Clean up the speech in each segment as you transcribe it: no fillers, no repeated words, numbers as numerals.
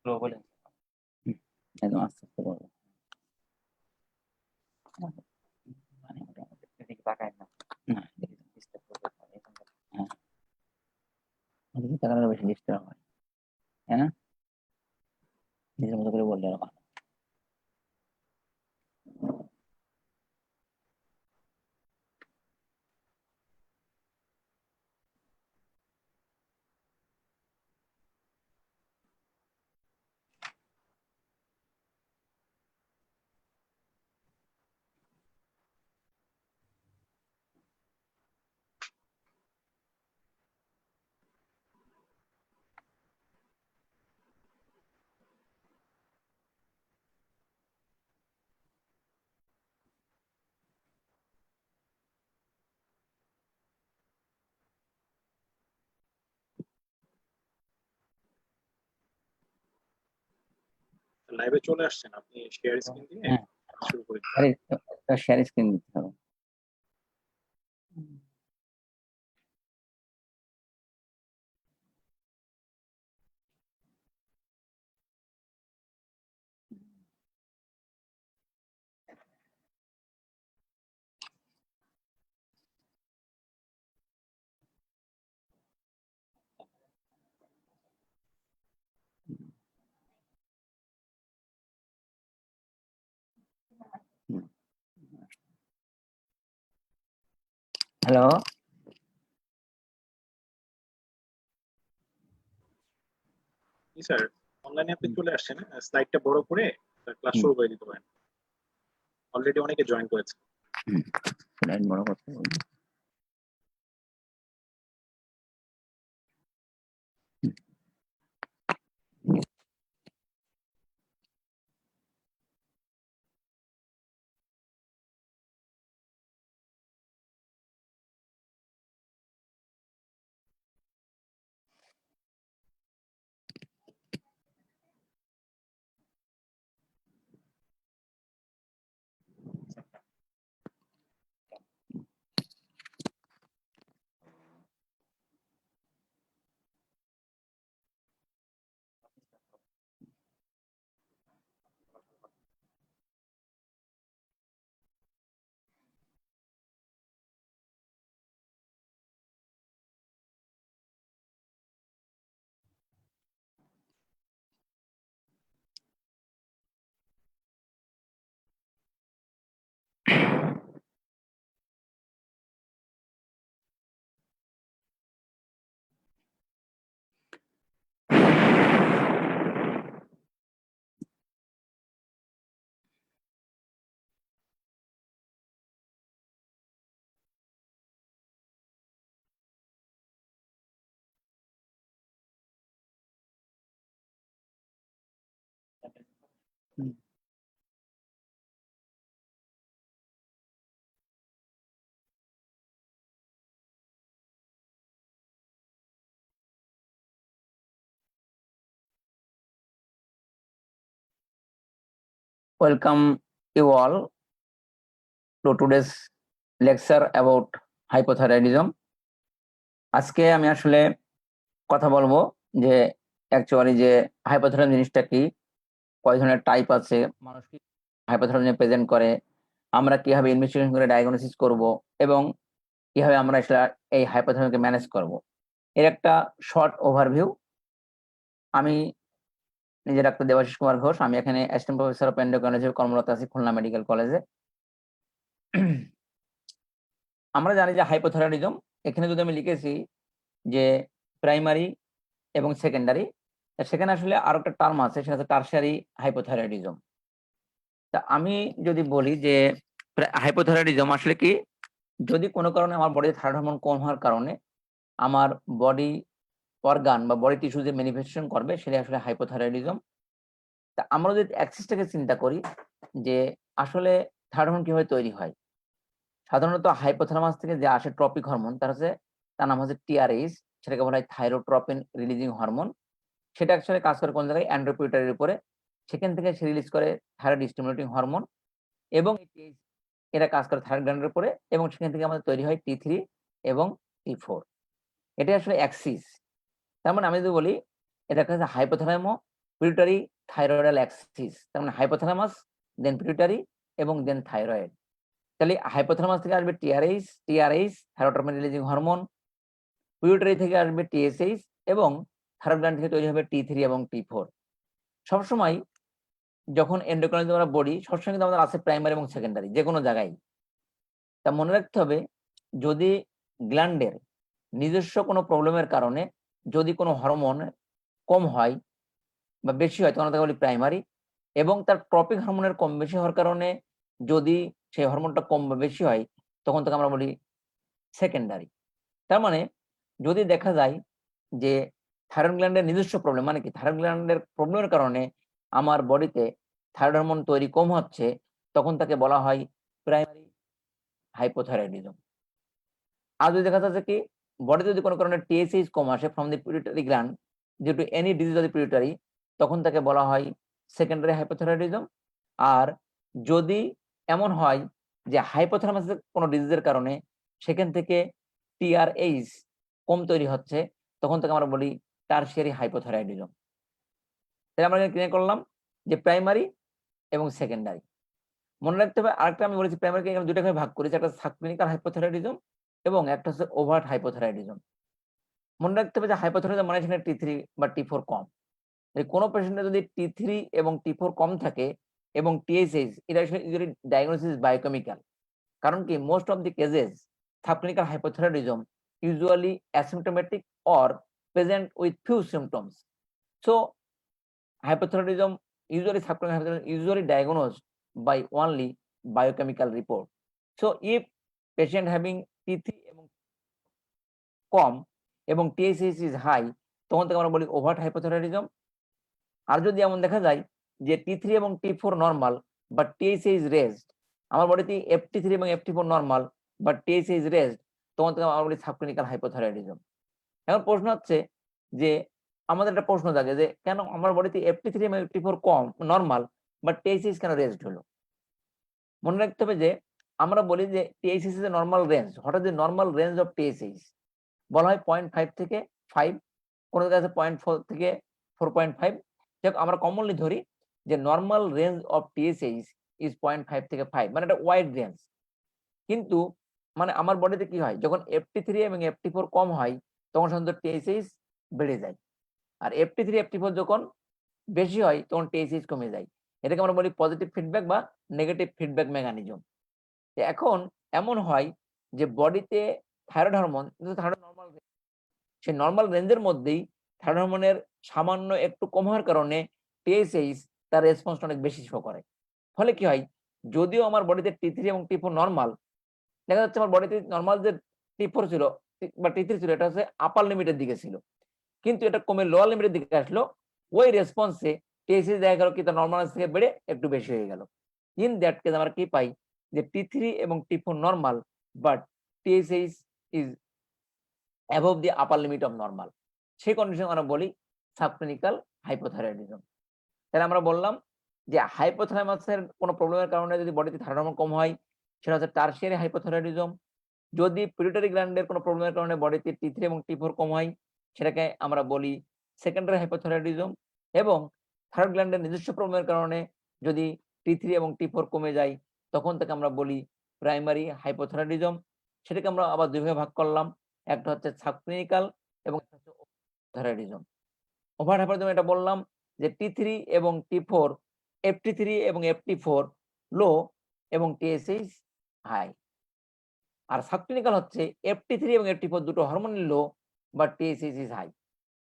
Slow বলেন, একদম আস্তে আস্তে বলবো। মানে মোটামুটি এদিকে তাকায় না। না, ডিস্টার্ব করবে না, এখানটা। হ্যাঁ, এদিকে তাকালে বেশি ডিস্টার্ব হয়, তাই না? নিজের মতো করে বললে আরো ভালো। লাইভে চলে আসছেন আপনি, শেয়ার স্ক্রিন দিয়ে হ্যাঁ, শুরু করে দিন। শেয়ার স্ক্রিন দিতে হবে। হ্যালো, জি স্যার, অনলাইনে আপনি চলে আসছেন, স্লাইডটা বড় করে ক্লাস শুরু করে দিতে পারেন। অলরেডি অনেকে জয়েন করেছে। স্লাইড বড় করতে হবে। Welcome you all to today's lecture about hypothyroidism. আজকে আমি আসলে কথা বলবো যে অ্যাকচুয়ালি যে হাইপোথাইরয়েডিজম জিনিসটা কি, কয় ধরনের টাইপ আছে, মানুষ কি হাইপোথাইরয়েডিজম প্রেজেন্ট করে, আমরা কিভাবে ইনভেস্টিগেশন করে ডায়াগনোসিস করব এবং কিভাবে আমরা আসলে এই হাইপোথাইরয়েডিজমকে ম্যানেজ করব, এর একটা শর্ট ওভারভিউ। আমি নিজে ডাক্তার দেবাশিস কুমার ঘোষ, আমি এখানে অ্যাসিস্ট্যান্ট প্রফেসর অফ এন্ডোক্রাইনোলজি কর্মরত আছি খুলনা মেডিকেল কলেজে। আমরা জানি যে হাইপোথাইরয়েডিজম, এখানে যদি আমি লিখেছি যে প্রাইমারি এবং সেকেন্ডারি, সেখানে আসলে আরো একটা টার্ম আছে, সেটা হচ্ছে টারশিয়ারি হাইপোথাইরয়েডিজম। তা আমি যদি বলি যে হাইপোথাইরয়েডিজম আসলে কি, যদি কোনো কারণে আমার বডিতে থাইরয়েড হরমোন কম হওয়ার কারণে আমার বডি অর্গান বা বডি টিস্যু যে ম্যানিফেস্টেশন করবে সেটা আসলে হাইপোথাইরয়েডিজম। তা আমরা যদি অ্যাক্সিসটাকে চিন্তা করি যে আসলে থাইরয়েড হরমোন কিভাবে তৈরি হয়, সাধারণত হাইপোথ্যালামাস থেকে যে আসে ট্রপিক হরমোন, তার নাম হচ্ছে টিআরএইচ, সেটাকে বলা হয় থাইরোট্রপিন রিলিজিং হরমোন। সেটা আসলে কাজ করে কোন জায়গায়, অ্যান্ড্রোপিউটারির উপরে। সেখান থেকে সে রিলিজ করে থাইরয়েড স্টিমুলেটিং হরমোন, এবং এরা কাজ করে থাইরয়েড গ্ল্যান্ডের উপরে, এবং সেখান থেকে আমাদের তৈরি হয় T3 এবং T4। এটা আসলে অ্যাক্সিস। তার মানে আমি যদি বলি এটা হচ্ছে হাইপোথ্যালামো পিটুইটারি থাইরয়েডাল অ্যাক্সিস, তার মানে হাইপোথ্যালামাস, দেন পিটুইটারি এবং দেন থাইরয়েড। তাহলে হাইপোথ্যালামাস থেকে আসবে TRH thyroid hormone releasing hormone, pituitary থেকে আসবে টিএসএইচ এবং থাইরয়েড গ্ল্যান্ড থেকে তৈরি হবে T3 এবং T4। সবসময় যখন এন্ডোক্রাইন আমরা বলি সবসময় কিন্তু আমাদের আছে প্রাইমারি এবং সেকেন্ডারি যে কোনো জায়গায়। তা মনে রাখতে হবে যদি গ্ল্যান্ডের নিজস্ব কোনো প্রবলেমের কারণে যদি কোনো হরমোন কম হয় বা বেশি হয় তখন তাকে বলি প্রাইমারি, এবং তার ট্রপিক হরমোনের কম বেশি হওয়ার কারণে যদি সেই হরমোনটা কম বা বেশি হয় তখন তাকে আমরা বলি সেকেন্ডারি। তার মানে যদি দেখা যায় যে থাইরয়েড গ্ল্যান্ডের নিজস্ব প্রবলেম, মানে কি থাইরয়েড গ্ল্যান্ডের প্রবলেমের কারণে আমার বডিতে থাইরয়েড হরমোন তৈরি কম হচ্ছে, তখন তাকে বলা হয় প্রাইমারি হাইপোথাইরয়েডিজম। আর যদি দেখা যাচ্ছে কি বডিতে যদি কোনো কারণে টিএসএইচ কম আসে from the pituitary gland due to any disease of the pituitary, তখন তাকে বলা হয় সেকেন্ডারি হাইপোথাইরয়েডিজম। আর যদি এমন হয় যে হাইপোথ্যালামাসের কোনো ডিজিজের কারণে সেখান থেকে টিআরএইচ কম তৈরি হচ্ছে, তখন তাকে আমরা বলি টারশিয়ারি হাইপোথাইরয়েডিজম। তাহলে আমরা ক্লিয়ার করলাম যে প্রাইমারি এবং সেকেন্ডারি। মনে রাখতে হবে আরেকটা আমি বলেছি প্রাইমারিকে এখানে দুটো ভাগ করেছি, একটা সাবক্লিনিকাল হাইপোথাইরয়েডিজম এবং একটা হচ্ছে ওভার্ট হাইপোথাইরয়েডিজম। মনে রাখতে হবে যে হাইপোথাইরয়েডিজম মানে সেখানে T3 বা T4 কম। কোনো পেশেন্টের যদি T3 এবং T4 কম থাকে এবং TSH, এটা ইউজুয়ালি ডায়াগনোসিস বায়োকেমিক্যাল। কারণ কি most of the cases subclinical hypothyroidism usually asymptomatic or present with few symptoms. So hypothyroidism subclinical hypothyroidism usually diagnosed by only biochemical report. So if patient having T3 এবং কম এবং TSH is high, তখন থেকে আমরা বলি overt hypothyroidism. আর যদি এমন দেখা যায় যে T3 এবং T4 normal but TSH raised, আমার বডিতে FT3 এবং FT4 normal but TSH raised, তখন থেকে আমরা বলি সাবক্লিনিকাল হাইপোথাইরয়েডিজম। এখন প্রশ্ন হচ্ছে যে আমাদের একটা প্রশ্ন জাগে যে কেন আমার বডিতে FT3 এবং FT4 com normal but TSH কেন রেজড হলো? মনে রাখতে হবে যে আমরা বলি যে TSH is a normal range. What is the normal range of TSH? বলা হয় 0.5 থেকে 5, কোন জায়গায় আছে 0.4 থেকে 4.5। যাক আমরা কমনলি ধরি যে normal range of TSH is 0.5 থেকে 5, মানে এটা ওয়াইড রেঞ্জ। কিন্তু মানে আমার বডিতে কি হয় যখন FT3 এবং FT4 কম হয় তখন সাধারণত TSH বেড়ে যায়, আর FT3 FT4 যখন বেশি হয় তখন TSH কমে যায়। এটাকে আমরা বলি পজিটিভ ফিডব্যাক বা নেগেটিভ ফিডব্যাক মেকানিজম। এখন এমন হয় যে বডিতে থাইরয়েড হরমোন থাইরয়েড নরমাল, সেই নরমাল রেঞ্জের মধ্যেই থাইরয়েড হরমোনের সামান্য একটু কম হওয়ার কারণে TSH তার রেসপন্সটা অনেক বেশি শো করে। ফলে কি হয় যদিও আমার বডিতে T3 এবং T4 নরমাল, দেখা যাচ্ছে আমার বডিতে নরমাল যে T4 ছিল বা T3 ছিল এটা হচ্ছে আপার লিমিটের দিকে ছিল, কিন্তু এটা কমে লোয়ার লিমিটের দিকে আসলো, ওই রেসপন্সে TSH দেখা গেল কি তার নরমাল থেকে বেড়ে একটু বেশি হয়ে গেল। ইন দ্যাট কেস আমরা কি পাই যে T3 এবং T4 normal but TSH is above the upper limit of normal. সেই কন্ডিশন আমরা বলি সাবক্লিনিকাল হাইপোথাইরয়েডিজম। তাহলে আমরা বললাম যে হাইপোথ্যালামাসের কোনো প্রবলেমের কারণে যদি বডিতে থাইরয়েড হরমোন কম হয় সেটা হচ্ছে টারশিয়ারি হাইপোথাইরয়েডিজম। যদি পিটুইটারি গ্ল্যান্ডের কোনো প্রবলেমের কারণে বডিতে T3 এবং T4 কম হয় সেটাকে আমরা বলি সেকেন্ডারি হাইপোথাইরয়েডিজম। এবং থাইরয়েড গ্ল্যান্ডের নিজস্ব প্রবলেমের কারণে যদি T3 এবং T4 কমে যায় তখন তাকে আমরা বলি প্রাইমারি হাইপোথাইরয়েডিজম। সেটাকে আমরা আবার দুই ভাগে ভাগ করলাম, একটা হচ্ছে সাবক্লিনিকাল এবং একটা হচ্ছে থাইরয়েডিজম। ওভার হাইপোথাইরয়েডিজম এটা বললাম যে T3 এবং T4, FT3 এবং FT4 লো এবং TSH হাই। আর সাবক্লিনিকাল হচ্ছে FT3 এবং FT4 দুটো হরমোনই লো বাট TSH ইজ হাই,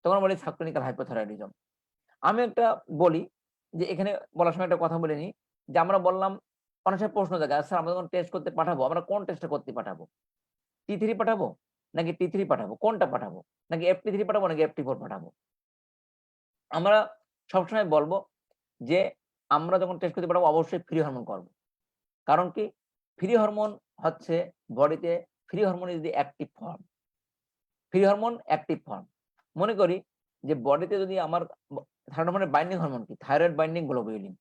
তখন বলি সাবক্লিনিকাল হাইপোথাইরয়েডিজম। আমি একটা বলি যে এখানে বলার সময় একটা কথা বলে নিই যে আমরা বললাম অনেক সময় প্রশ্ন জাগে স্যার আমরা যখন টেস্ট করতে পাঠাবো আমরা কোন টেস্টটা করতে পাঠাবো, T3 পাঠাবো নাকি T3 পাঠাবো, কোনটা পাঠাবো, নাকি FT3 পাঠাবো নাকি FT4 পাঠাবো? আমরা সবসময় বলবো যে আমরা যখন টেস্ট করতে পাঠাবো অবশ্যই ফ্রি হরমোন করবো। কারণ কি ফ্রি হরমোন হচ্ছে বডিতে free hormone is the active form. Free hormone active form. মনে করি যে বডিতে যদি আমার থাইরয়েড হরমোনের বাইন্ডিং হরমোন কি thyroid binding globulin.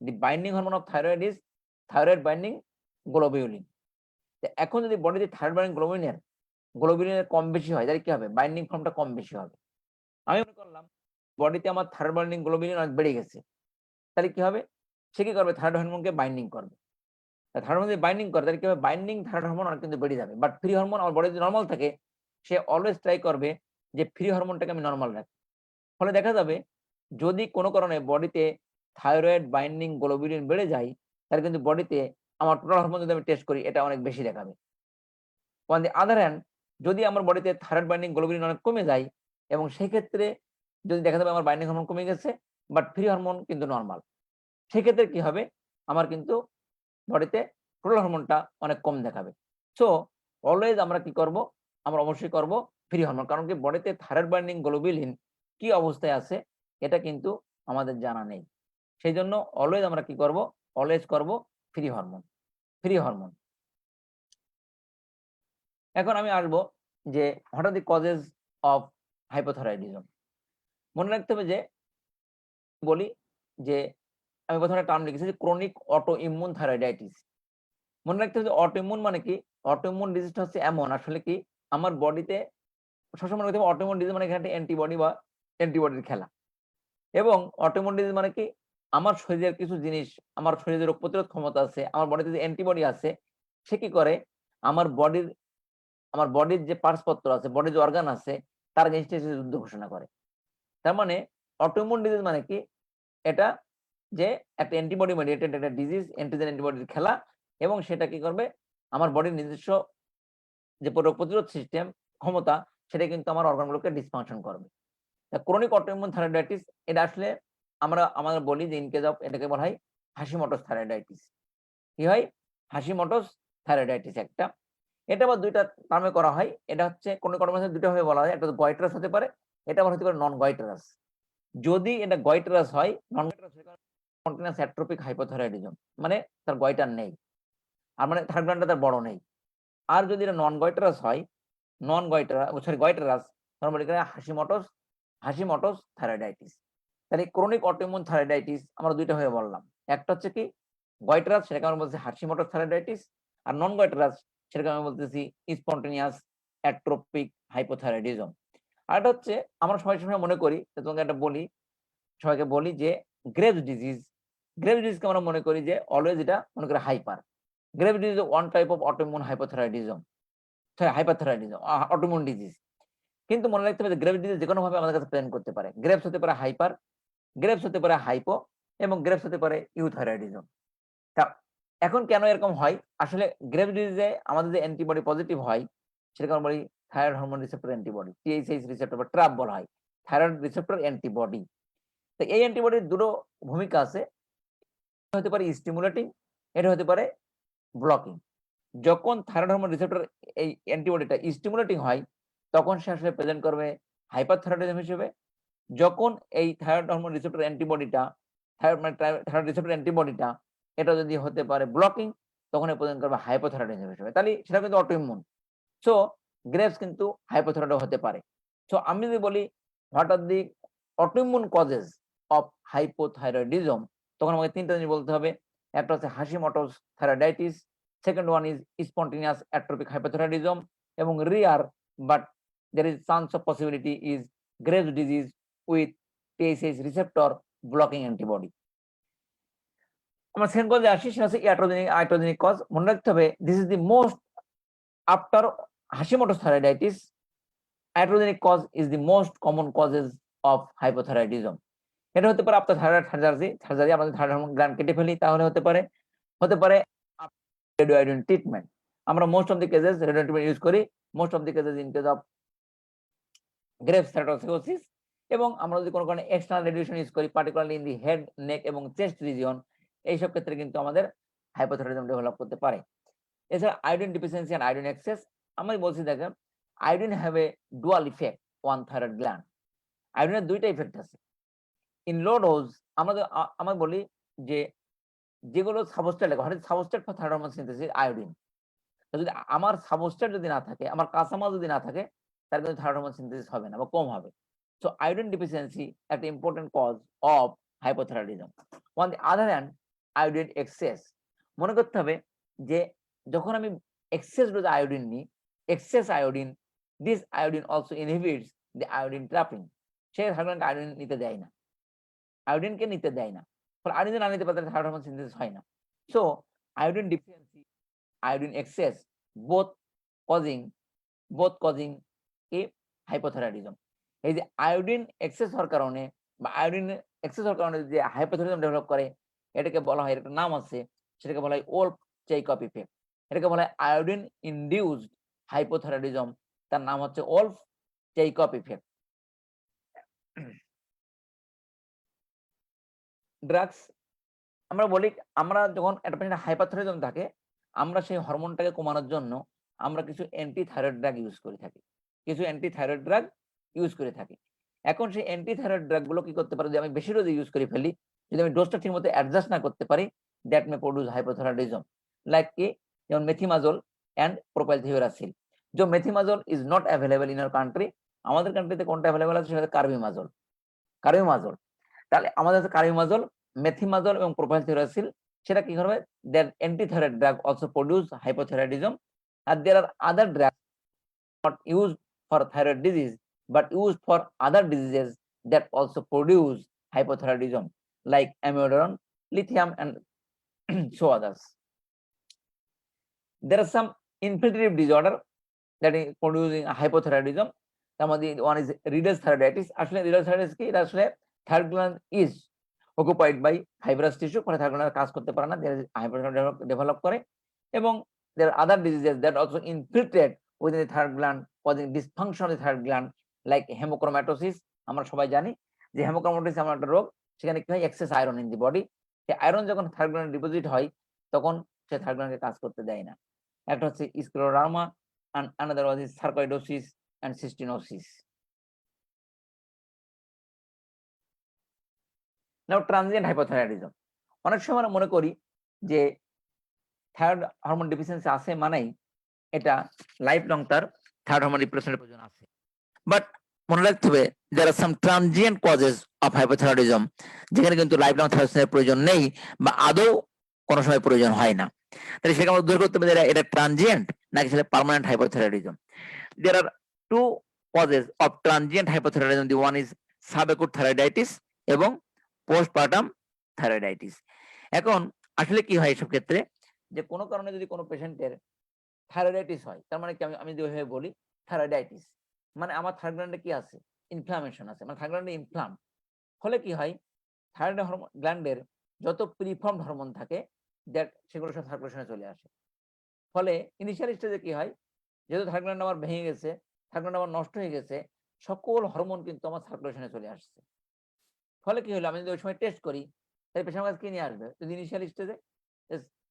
The binding hormone of thyroid is thyroid binding globulin. এখন যদি বডিতে থাইরয়েড বাইন্ডিং গ্লোবিউলিনের কম বেশি হয় তাহলে কি হবে বাইন্ডিং ফর্মটা কম বেশি হবে। আমি মনে করলাম বডিতে আমার থাইরয়েড বাইন্ডিং গ্লোবিউলিন অনেক বেড়ে গেছে, তাহলে কি হবে? সে কি করবে? থাইরয়েড হরমোনকে বাইন্ডিং করবে। থাইরয়েড হরমোন যদি বাইন্ডিং করে তাহলে কি হবে? বাইন্ডিং থাইরয়েড হরমোন অনেক কিন্তু বেড়ে যাবে। বাট ফ্রি হরমোন আমার বডি যদি নরমাল থাকে, সে অলওয়েজ ট্রাই করবে যে ফ্রি হরমোনটাকে আমি নরমাল রাখি। ফলে দেখা যাবে যদি কোনো কারণে বডিতে থাইরয়েড বাইন্ডিং গ্লোবিউলিন বেড়ে যায়, তাহলে কিন্তু বডিতে আমার টোটাল হরমোন যদি আমি টেস্ট করি এটা অনেক বেশি দেখাবে। অন দি আদার হ্যান্ড, যদি আমার বডিতে থাইরয়েড বাইন্ডিং গ্লোবিউলিন অনেক কমে যায় এবং সেক্ষেত্রে যদি দেখা যাবে আমার বাইন্ডিং হরমোন কমে গেছে বাট ফ্রি হরমোন কিন্তু নরমাল, সেক্ষেত্রে কি হবে? আমার কিন্তু বডিতে টোটাল হরমোনটা অনেক কম দেখাবে। সো অলওয়েজ আমরা কি করব? আমরা অবশ্যই করব ফ্রি হরমোন। কারণ কি বডিতে থাইরয়েড বাইন্ডিং গ্লোবিউলিন কি অবস্থায় আছে এটা কিন্তু আমাদের জানা নেই। সেইজন্য অলওয়েজ আমরা কি করব? অলওয়েজ করব ফ্রি হরমোন। Free hormone. এখন আমি আসবো যে what are the causes of hypothyroidism. মনে রাখতে হবে যে বলি যে আমি প্রথমে টার্ম লিখেছি যে ক্রনিক অটো ইমিউন থাইরয়েডাইটিস। মনে রাখতে হবে যে অটো ইমিউন মানে কি? অটো ইমিউন ডিজিজটা হচ্ছে এমন আসলে কি আমার বডিতে সবসময় মনে রাখতে হবে অটো ইমিউন ডিজিজ মানে এখানে অ্যান্টিবডি বা অ্যান্টিবডির খেলা। এবং অটো ইমিউন ডিজিজ মানে কি? আমার শরীরের কিছু জিনিস, আমার শরীরে রোগ প্রতিরোধ ক্ষমতা আছে, আমার বডিতে যে অ্যান্টিবডি আছে, সে কি করে আমার বডির যে পার্টসপত্র আছে, বডির যে অর্গান আছে তার এগেইনস্টে এসে যুদ্ধ ঘোষণা করে। তার মানে অটোইমিউন ডিজিজ মানে কি? এটা যে একটা অ্যান্টিবডি মেডিয়েটেড একটা ডিজিজ, অ্যান্টিজেন অ্যান্টিবডির খেলা, এবং সেটা কি করবে? আমার বডির নিজস্ব যে রোগ প্রতিরোধ সিস্টেম ক্ষমতা সেটা কিন্তু আমার অর্গানগুলোকে ডিসফাংশন করবে। ক্রনিক অটোইমিউন থাইরয়েডাইটিস এটা আসলে আমরা বলি যে ইন কেস অফ এটাকে বলা হয় হাশিমোটোস থাইরয়েডাইটিস। কি হয়? হাশিমোটোস থাইরয়েডাইটিস একটা। এটা আবার ২ টা টার্মে করা হয়। এটা হচ্ছে ক্রনিক অটোইমিউন ২ টা ভাবে বলা হয়। একটা গয়টারাস হতে পারে, এটা আবার হতে পারে নন গয়টারাস। যদি এটা গয়টারাস হয়, নন গয়টারাস হয় স্পন্টেনিয়াস অ্যাট্রোপিক হাইপোথাইরয়েডিজম, মানে তার গয়টার নেই। আর মানে থাইরয়েড গ্ল্যান্ডটা তার বড় নেই। আর যদি এটা নন গয়টারাস হয়, গয়টারাস, তার মানে এখানে হাশিমোটোস থাইরয়েডাইটিস। তাহলে ক্রনিক অটোইমিউন থাইরয়েডাইটিস আমরা ২ টা ভাবে বললাম। একটা হচ্ছে কি গয়টারাস, সেটাকে আমরা বলছি হাশিমোটোস থাইরয়েডাইটিস। আর নন গয়টারাস সেটাকে আমরা বলতেছি স্পন্টেনিয়াস অ্যাট্রোপিক হাইপোথাইরয়েডিজম। আরেকটা হচ্ছে আমরা সবসময় মনে করি, তোমাকে একটা বলি, সবাইকে বলি যে গ্রেভস ডিজিজকে আমরা মনে করি যে অলওয়েজ এটা মনে করি hyper. Graves disease one type of autoimmune hyperthyroidism, autoimmune disease. কিন্তু মনে রাখতে হবে যে গ্রেভস ডিজিজ যেকোনো ভাবে আমাদের কাছে প্রেজেন্ট করতে পারে। গ্রেভস হতে পারে হাইপার, গ্রেভস হতে পারে হাইপো, এবং গ্রেভস হতে পারে ইউথাইরয়েডিজম। তা এখন কেন এরকম হয়? আসলে গ্রেভস ডিজিজে আমাদের যে অ্যান্টিবডি পজিটিভ হয় সেটাকে আমরা বলি thyroid hormone receptor antibody, TSH receptor বা ট্র্যাপ বলা হয়, থাইরয়েড রিসেপ্টর অ্যান্টিবডি। তো এই অ্যান্টিবডির দুটো ভূমিকা আছে, হতে পারে স্টিমুলেটিং, এটা হতে পারে ব্লকিং। যখন থাইরয়েড হরমোন রিসেপ্টর এই অ্যান্টিবডিটা স্টিমুলেটিং হয় তখন সে আসলে প্রেজেন্ট করবে হাইপারথাইরয়েডিজম হিসেবে। যখন এই থাইরয়েড হরমোন রিসেপ্টর অ্যান্টিবডিটা থাইরয়েড রিসেপ্টর অ্যান্টিবডিটা এটা যদি হতে পারে ব্লকিং, তখন প্রেজেন্ট করবে হাইপোথাইরয়েডিজম হিসেবে। তাহলে সেটা কিন্তু অটোইমিউন। সো গ্রেভস কিন্তু হাইপোথাইরয়েড হতে পারে। সো আমি যদি বলি what are the autoimmune causes of hypothyroidism, তখন আমাকে ৩টা জিনিস বলতে হবে। একটা হচ্ছে Hashimoto's thyroiditis, second one is spontaneous atrophic hypothyroidism, এবং rare but there is chance of possibility is Graves' disease with TSH receptor blocking antibody. আমরা সেকেন্ড কজে আসি, সেটা হচ্ছে iatrogenic কজ। মনে রাখতে হবে this is the most after Hashimoto's thyroiditis, iatrogenic cause is the most common causes of hypothyroidism. এটা হতে পারে আপনার থাইরয়েড সার্জারি, আমাদের থাইরয়েড হরমোন গ্ল্যান্ড কেটে ফেলি, তাহলে হতে পারে রেডিওআয়োডিন ট্রিটমেন্ট। আমরা most of the cases radio treatment use করি, most of the cases in case of Graves thyroidosis. এবং আমরা যদি কোনো কারণে এক্সটার্নাল রেডিয়েশন ইউজ করি, পার্টিকুলারলি ইন দি হেড, নেক এবং চেস্ট রিজিয়ন, এইসব ক্ষেত্রে কিন্তু আমাদের হাইপোথাইরয়েডিজম ডেভেলপ করতে পারে। এছাড়া iodine deficiency and iodine excess, আমি বলছি দেখেন iodine have a dual effect on thyroid gland. আয়োডিনের 2টা ইফেক্ট আছে। ইন লো ডোজ আমরা বলি যে যেগুলো সাবস্ট্রেট লাগে, substrate for thyroid hormone synthesis iodine. যদি আমার সাবস্ট্রেট যদি না থাকে, আমার কাঁচামাল যদি না থাকে, তার কিন্তু থাইরয়েড হরমোন সিনথেসিস হবে না বা কম হবে। সো আয়োডিন ডিফিসিয়েন্সি একটা important cause of hypothyroidism. On the other hand iodine excess, মনে করতে হবে যে যখন আমি এক্সেস ডোজ আয়োডিন নিই, excess iodine, this iodine also inhibits the iodine trapping. সে থাইরয়েড আয়োডিন নিতে দেয় না, আয়োডিনকে নিতে দেয় না। ফলে আয়োডিন না নিতে পারলে থাইরয়েড হরমোন সিনথেসিস হয় না। So iodine deficiency, iodine excess both causing কি হাইপোথাইরয়েডিজম। এই যে আয়োডিন এক্সেস হওয়ার কারণে বা আয়োডিন এক্সেস হওয়ার কারণে যে হাইপোথাইরয়েডিজম ডেভেলপ করে, এটাকে বলা হয়, একটা নাম আছে, সেটাকে বলা হয় ওলফ-চেইকপ ইফেক্ট। এটাকে বলা হয় আয়োডিন ইনডিউসড হাইপোথাইরয়েডিজম, তার নাম হচ্ছে ওলফ-চেইকপ ইফেক্ট। ড্রাগস আমরা বলি, আমরা যখন একটা পেশেন্ট হাইপারথাইরয়েডিজম থাকে, আমরা সেই হরমোনটাকে কমানোর জন্য আমরা কিছু অ্যান্টি থাইরয়েড ড্রাগ ইউজ করে থাকি, এখন সেই অ্যান্টি থাইরয়েড ড্রাগ গুলো কি করতে পারে, যদি আমি বেশি ডোজে ইউজ করে ফেলি, যদি আমি ডোজটা ঠিক মতো অ্যাডজাস্ট না করতে পারি, that may produce hypothyroidism. Like কি, যেমন মেথিমাজোল অ্যান্ড প্রোপাইলথিওরাসিল। যে methimazole is not available in our country, আমাদের কান্ট্রিতে কোনটা অ্যাভেলেবল আছে সেটা কার্বিমাজোল। তাহলে আমাদের কাছে কার্বিমাজোল, মেথিমাজোল এবং প্রোপাইলথিওরাসিল, সেটা কি করবে, that antithyroid drug also produce hypothyroidism. আর there are other drug not used for thyroid disease but used for other diseases that also produce hypothyroidism, like amiodarone, lithium and so others. There are some infiltrative disorder that is producing hypothyroidism. One is Reeder's thyroiditis. আসলে Reeder's thyroiditis কি, এটা আসলে thyroid gland is occupied by fibrous tissue, ফলে thyroid gland কাজ করতে পারে না, hypothyroidism develop করে। এবং there are other diseases that also infiltrate within the thyroid gland causing dysfunction of the thyroid gland like hemochromatosis. আমরা সবাই জানি যে হেমোক্রোম্যাটোসিস এমন একটা রোগ, সেখানে কি হয়, excess iron in the body. সেই আয়রন যখন থাইরয়েড গ্ল্যান্ডে ডিপোজিট হয়, তখন সে থাইরয়েড গ্ল্যান্ডকে কাজ করতে দেয় না। একটা হচ্ছে scleroderma and another was sarcoidosis and cystinosis. Now transient hypothyroidism, অনেক সময় আমরা মনে করি যে থাইরয়েড হরমোন ডেফিসিয়েন্সি আছে মানেই এটা লাইফ লং তার থাইরয়েড হরমোন রিপ্লেসমেন্টের প্রয়োজন আছে। বাট মনে রাখতে হবে there are some transient causes of hypothyroidism, যেখানে কিন্তু লাইফ লং থাইরয়েডের প্রয়োজন নেই বা আদৌ কোনো সময় প্রয়োজন হয় না। তাহলে সেটা আমরা উদ্ধার করতে হবে, এটা ট্রানজিয়েন্ট নাকি সেটা permanent hypothyroidism. There are two causes of transient hypothyroidism. The one is subacute thyroiditis এবং postpartum thyroiditis. এখন আসলে কি হয় এসব ক্ষেত্রে, যে কোনো কারণে যদি কোনো পেশেন্টের থাইরয়েডাইটিস হয়, তার মানে কি, আমি যদি ওইভাবে বলি থাইরয়েডাইটিস মানে আমার থাইরয়েড গ্ল্যান্ডে কি আছে, ইনফ্লামেশন আছে, মানে থাইরয়েড গ্ল্যান্ডে ইনফ্লাম। ফলে কি হয়, থাইরয়েড হরমোন গ্ল্যান্ডের যত প্রিফর্মড হরমোন থাকে দ্যাট সেগুলো সব সার্কুলেশনে চলে আসে। ফলে ইনিশিয়াল স্টেজে কি হয়, যেহেতু থাইরয়েড গ্ল্যান্ড আমার ভেঙে গেছে, থাইরয়েড গ্ল্যান্ড আমার নষ্ট হয়ে গেছে, সকল হরমোন কিন্তু আমার সার্কুলেশনে চলে আসছে। ফলে কি হলো, আমি যদি ওই সময় টেস্ট করি, তাহলে পেশেন্ট কাছে কি নিয়ে আসবে, যদি ইনিশিয়াল স্টেজে,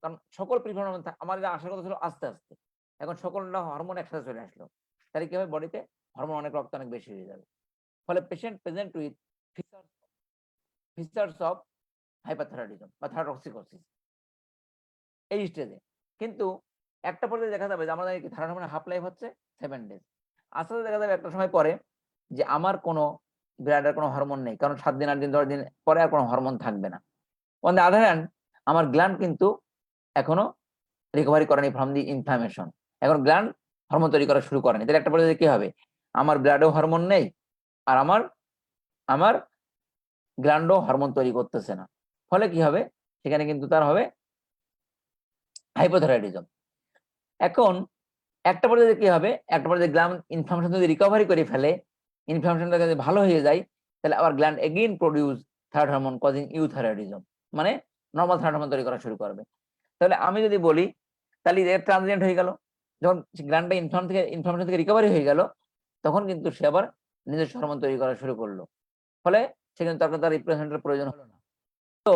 কারণ সকল প্রিফর্ম হরমোন আমার যা আসার কথা ছিল আস্তে আস্তে, এখন সকলটা হরমোন একসাথে চলে আসলো, তাহলে কি হবে, বডিতে হরমোন রক্ত অনেক বেশি হয়ে যাবে। ফলে patient present with features of hyperthyroidism বা থাইরয়েডক্সিকোসিস এই স্টেজে। কিন্তু একটা পর্যায়ে দেখা যাবে যে আমাদের থাইরয়েড হরমোনের হাফ লাইফ হচ্ছে 7 ডেজ। আস্তে আস্তে দেখা যাবে একটা সময় পরে যে আমার কোনো ব্লাডের কোনো হরমোন নেই, কারণ 7 দিন 8 দিন 10 দিন পরে আর কোনো হরমোন থাকবে না। অন দ্য আদার হ্যান্ড আমার গ্ল্যান্ড কিন্তু এখনো রিকভারি করেনি ফ্রম দি ইনফ্লামেশন, এখন গ্ল্যান্ড হরমোন তৈরি করা শুরু করেনি। তাহলে একটা পর্যায়ে কি হবে, আমার ব্লাডেও হরমোন নেই আর আমার গ্ল্যান্ডও হরমোন তৈরি করতেছে না। ফলে কি হবে, সেখানে কিন্তু তার হবে হাইপোথাইরয়েডিজম। এখন একটা পর্যায়ে কি হবে, একটা পর্যায়ে গ্ল্যান্ড ইনফ্লামেশন যদি রিকভারি করে ফেলে, ইনফ্লামেশনটা যদি ভালো হয়ে যায়, তাহলে আবার gland again produce thyroid hormone causing euthyroidism, মানে নরমাল থাইরয়েড হরমোন তৈরি করা শুরু করবে। তাহলে আমি যদি বলি, তাহলে এর ট্রানজিয়েন্ট হয়ে গেল, যখন গ্ল্যান্ডটা ইনফ্লামেশন থেকে রিকভারি হয়ে গেল, তখন কিন্তু সে আবার নিজস্ব হরমোন তৈরি করা শুরু করলো। ফলে সেখানে তার রিপ্লেসমেন্টের প্রয়োজন হলো না। তো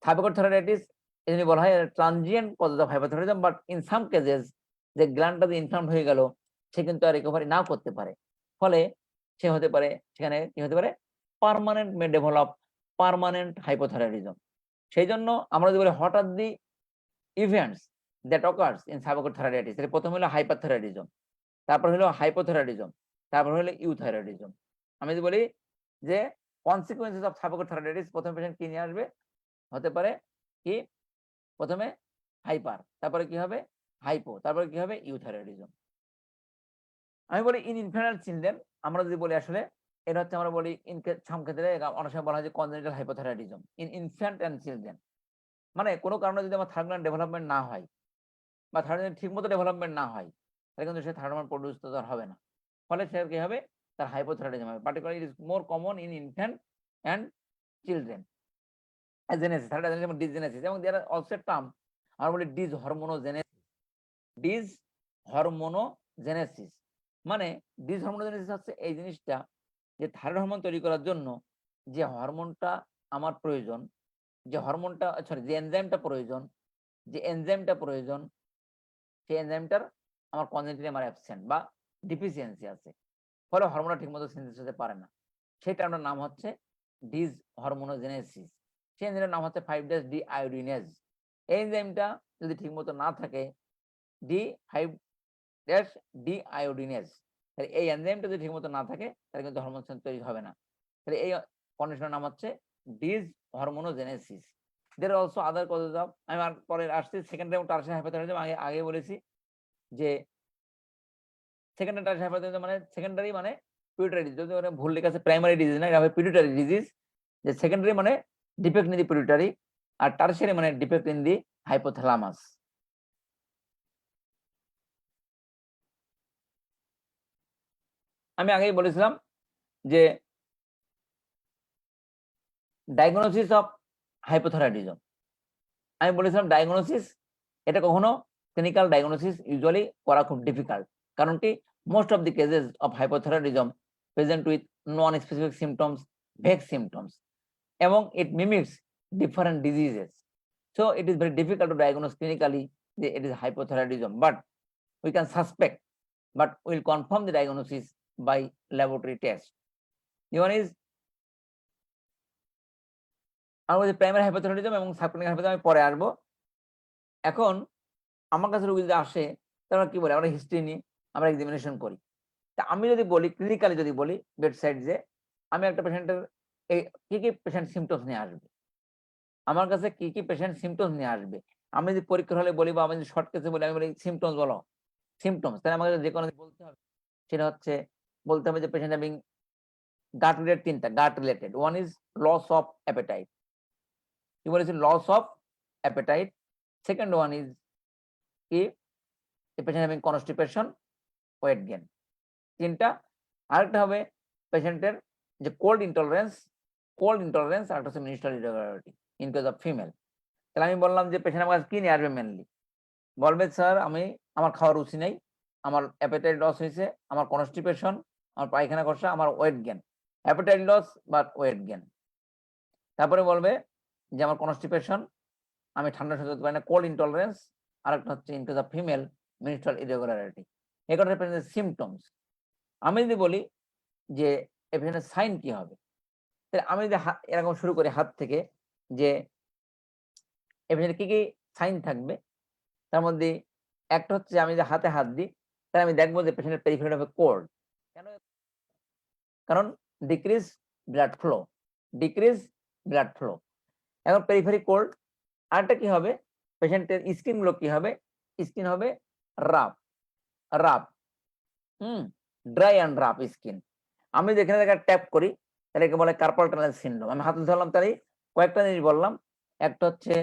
থাইরয়েড থাইরয়েডাইটিস এজন্য বলা হয় transient cause of hypothyroidism, but in some cases যে গ্ল্যান্ডটা ইনফ্লাম হয়ে গেল, সে কিন্তু আর রিকভারি নাও করতে পারে। ফলে সে হতে পারে, সেখানে কি হতে পারে, permanent may develop permanent hypothyroidism. সেই জন্য আমরা যদি বলি what are the events that occurs in subacute thyroiditis, এর প্রথম হলো হাইপারথাইরয়েডিজম, তারপর হলো হাইপোথাইরয়েডিজম, তারপর হলো ইউথাইরয়েডিজম। আমি যদি বলি যে কনসিকুয়েন্সেস অফ সাবঅ্যাকুট থাইরয়েডাইটিস, প্রথম পেশেন্ট কি নিয়ে আসবে, হতে পারে কি, প্রথমে হাইপার, তারপরে কি হবে হাইপো, তারপরে কি হবে ইউথাইরয়েডিজম। আমি বলি ইন ইনফ্যান্ট চিলড্রেন, আমরা যদি বলি আসলে এটা হচ্ছে আমরা বলি সংক্ষেত্রে অনেক সময় বলা হয় যে congenital hypothyroidism in infant and children. মানে কোনো কারণে যদি আমার থার্ড গ্ল্যান্ড ডেভেলপমেন্ট না হয় বা থার্ড গ্ল্যান্ড ঠিক মতো ডেভেলপমেন্ট না হয়, তাহলে কিন্তু সে থার্ড হরমোন প্রডিউস তো তার হবে না। ফলে সে কি হবে, তার হাইপোথাইরয়েডিজম হবে। Particularly it is more common in infant and children. Genesis, third যেমন ডিসজেনেসিস, এবং দেয়ার অলসো টার্ম আমরা বলি ডিসহরমোনোজেনেসিস। ডিসহরমোনোজেনেসিস মানে ডিসহরমোনোজেনেসিস হচ্ছে এই জিনিসটা যে থাইরয়েড হরমোন তৈরি করার জন্য যে হরমোনটা আমার প্রয়োজন, যে হরমোনটা সরি যে এনজাইমটা প্রয়োজন, যে এনজাইমটা প্রয়োজন, সেই এনজাইমটার আমার কনজেনিটালি আমার অ্যাবসেন্ট বা ডিফিসিয়েন্সি আছে। ফলে হরমোনটা ঠিকমতো সিনথেসিস হতে পারে না। সেটা আমার নাম হচ্ছে ডিসহরমোনোজেনেসিস। সেই এনজাইমের নাম হচ্ছে 5' ডিআয়োডিনেজ। এই এনজাইমটা যদি ঠিকমতো না থাকে, D5' ডিআয়োডিনেজ, তাহলে এই এনজাইমটা যদি ঠিকমতো না থাকে তাহলে কিন্তু হরমোন তৈরি হবে না। তাহলে এই কন্ডিশনের নাম হচ্ছে ডিসহরমোনোজেনেসিস। দের অলসো আদার কজেস অফ, আমি আর পরে আসছি সেকেন্ডারি এবং টারশিয়ারি হাইপোথাইরয়েডিজম। আগে বলেছি যে সেকেন্ডারি টারশিয়ারি হাইপোথাইরয়েডিজম মানে সেকেন্ডারি মানে পিটুইটারি ডিজিজ, যদি ওরা ভুল লেখা আছে প্রাইমারি ডিজিজ না, এটা হবে পিটুইটারি ডিজিজ। যে সেকেন্ডারি মানে ডিফেক্ট ইন দি পিটুইটারি, আর টারশিয়ারি মানে ডিফেক্ট ইন দি হাইপোথ্যালামাস। আমি আগেই বলেছিলাম যে ডায়াগনোসিস অফ হাইপোথাইরয়েডিজম, আমি বলেছিলাম ডায়াগনোসিস এটা কখনো ক্লিনিক্যাল ডায়াগনোসিস ইউজুয়ালি করা খুব ডিফিকাল্ট। কারণ কি, most of the cases of hypothyroidism present with non specific symptoms, vague symptoms, এবং it mimics different diseases. So it is very difficult to diagnose clinically that it is hypothyroidism, but we can suspect, but we will confirm the diagnosis by laboratory test. The one is আমাদের primary hypothyroidism এবং subclinical hypothyroidism আমি পরে আসবো। এখন আমার কাছে রোগী যদি আসে, তাহলে কি বলে, আমরা হিস্ট্রি নিয়ে আমরা এক্সামিনেশন করি। তা আমি যদি বলি ক্লিনিক্যালি, যদি বলি বেড সাইড যে আমি একটা পেশেন্টের এই কি পেশেন্ট সিমটমস নিয়ে আসবে, আমার কাছে কি পেশেন্ট সিমটমস নিয়ে আসবে, আমি যদি পরীক্ষার হলে বলি বা আমি যদি শর্ট কেসে বলি, আমি বলি সিমটমস বলো, সিমটমস, তাহলে আমাকে যে কোনো বলতে হবে। সেটা হচ্ছে বলতে হবে যে পেশেন্ট হ্যাভিং গাট রিলেটেড, তিনটা gut related. One is loss of appetite, কি বলেছি, loss of appetite. Second one is কি, patient having constipation, weight gain, তিনটা। আরেকটা হবে পেশেন্টের যে কোল্ড ইন্টলারেন্স, আর একটা হচ্ছে মিনিস্ট্রাল irregularity in case of female. তাহলে আমি বললাম যে পেশেন্ট আমার কাছে কি নিয়ে আসবে, মেনলি বলবে স্যার আমার খাওয়ার রুচি নেই, আমার অ্যাপেটাইট লস হয়েছে, আমার কনস্টিপেশন, আমার পায়খানা কষা, আমার ওয়েট গেইন, অ্যাপেটাইট লস বা ওয়েট গেইন। তারপরে বলবে যে আমার কনস্টিপেশন, আমি ঠান্ডা সহ্য করতে পারি না, কোল্ড ইন্টলারেন্স, আর একটা হচ্ছে in case of female মিনিস্ট্রাল irregularity. এগুলো পেশেন্টের সিমটমস। আমি যদি বলি যে এই পেশেন্টের সাইন কি হবে, তাহলে আমি যদি এরকম শুরু করি হাত থেকে, যে এই পেশেন্টের কি সাইন থাকবে, তার মধ্যে একটা হচ্ছে আমি যে হাতে হাত দিই, তাহলে আমি দেখবো যে পেশেন্টের পেরিফেরি হবে কোল্ড। কেন? কারণ ডিক্রিজ ব্লাড ফ্লো, এখন পেরিফেরি কোল্ড। আরেকটা কি হবে, পেশেন্টের স্কিন গুলো কি হবে, স্কিন হবে rough, dry and rough skin. আমি যেখানে ট্যাপ করি তাহলে একে বলে কার্পাল টানেল সিনড্রোম। আমি হাতে ধরলাম, তাহলে কয়েকটা জিনিস বললাম। একটা হচ্ছে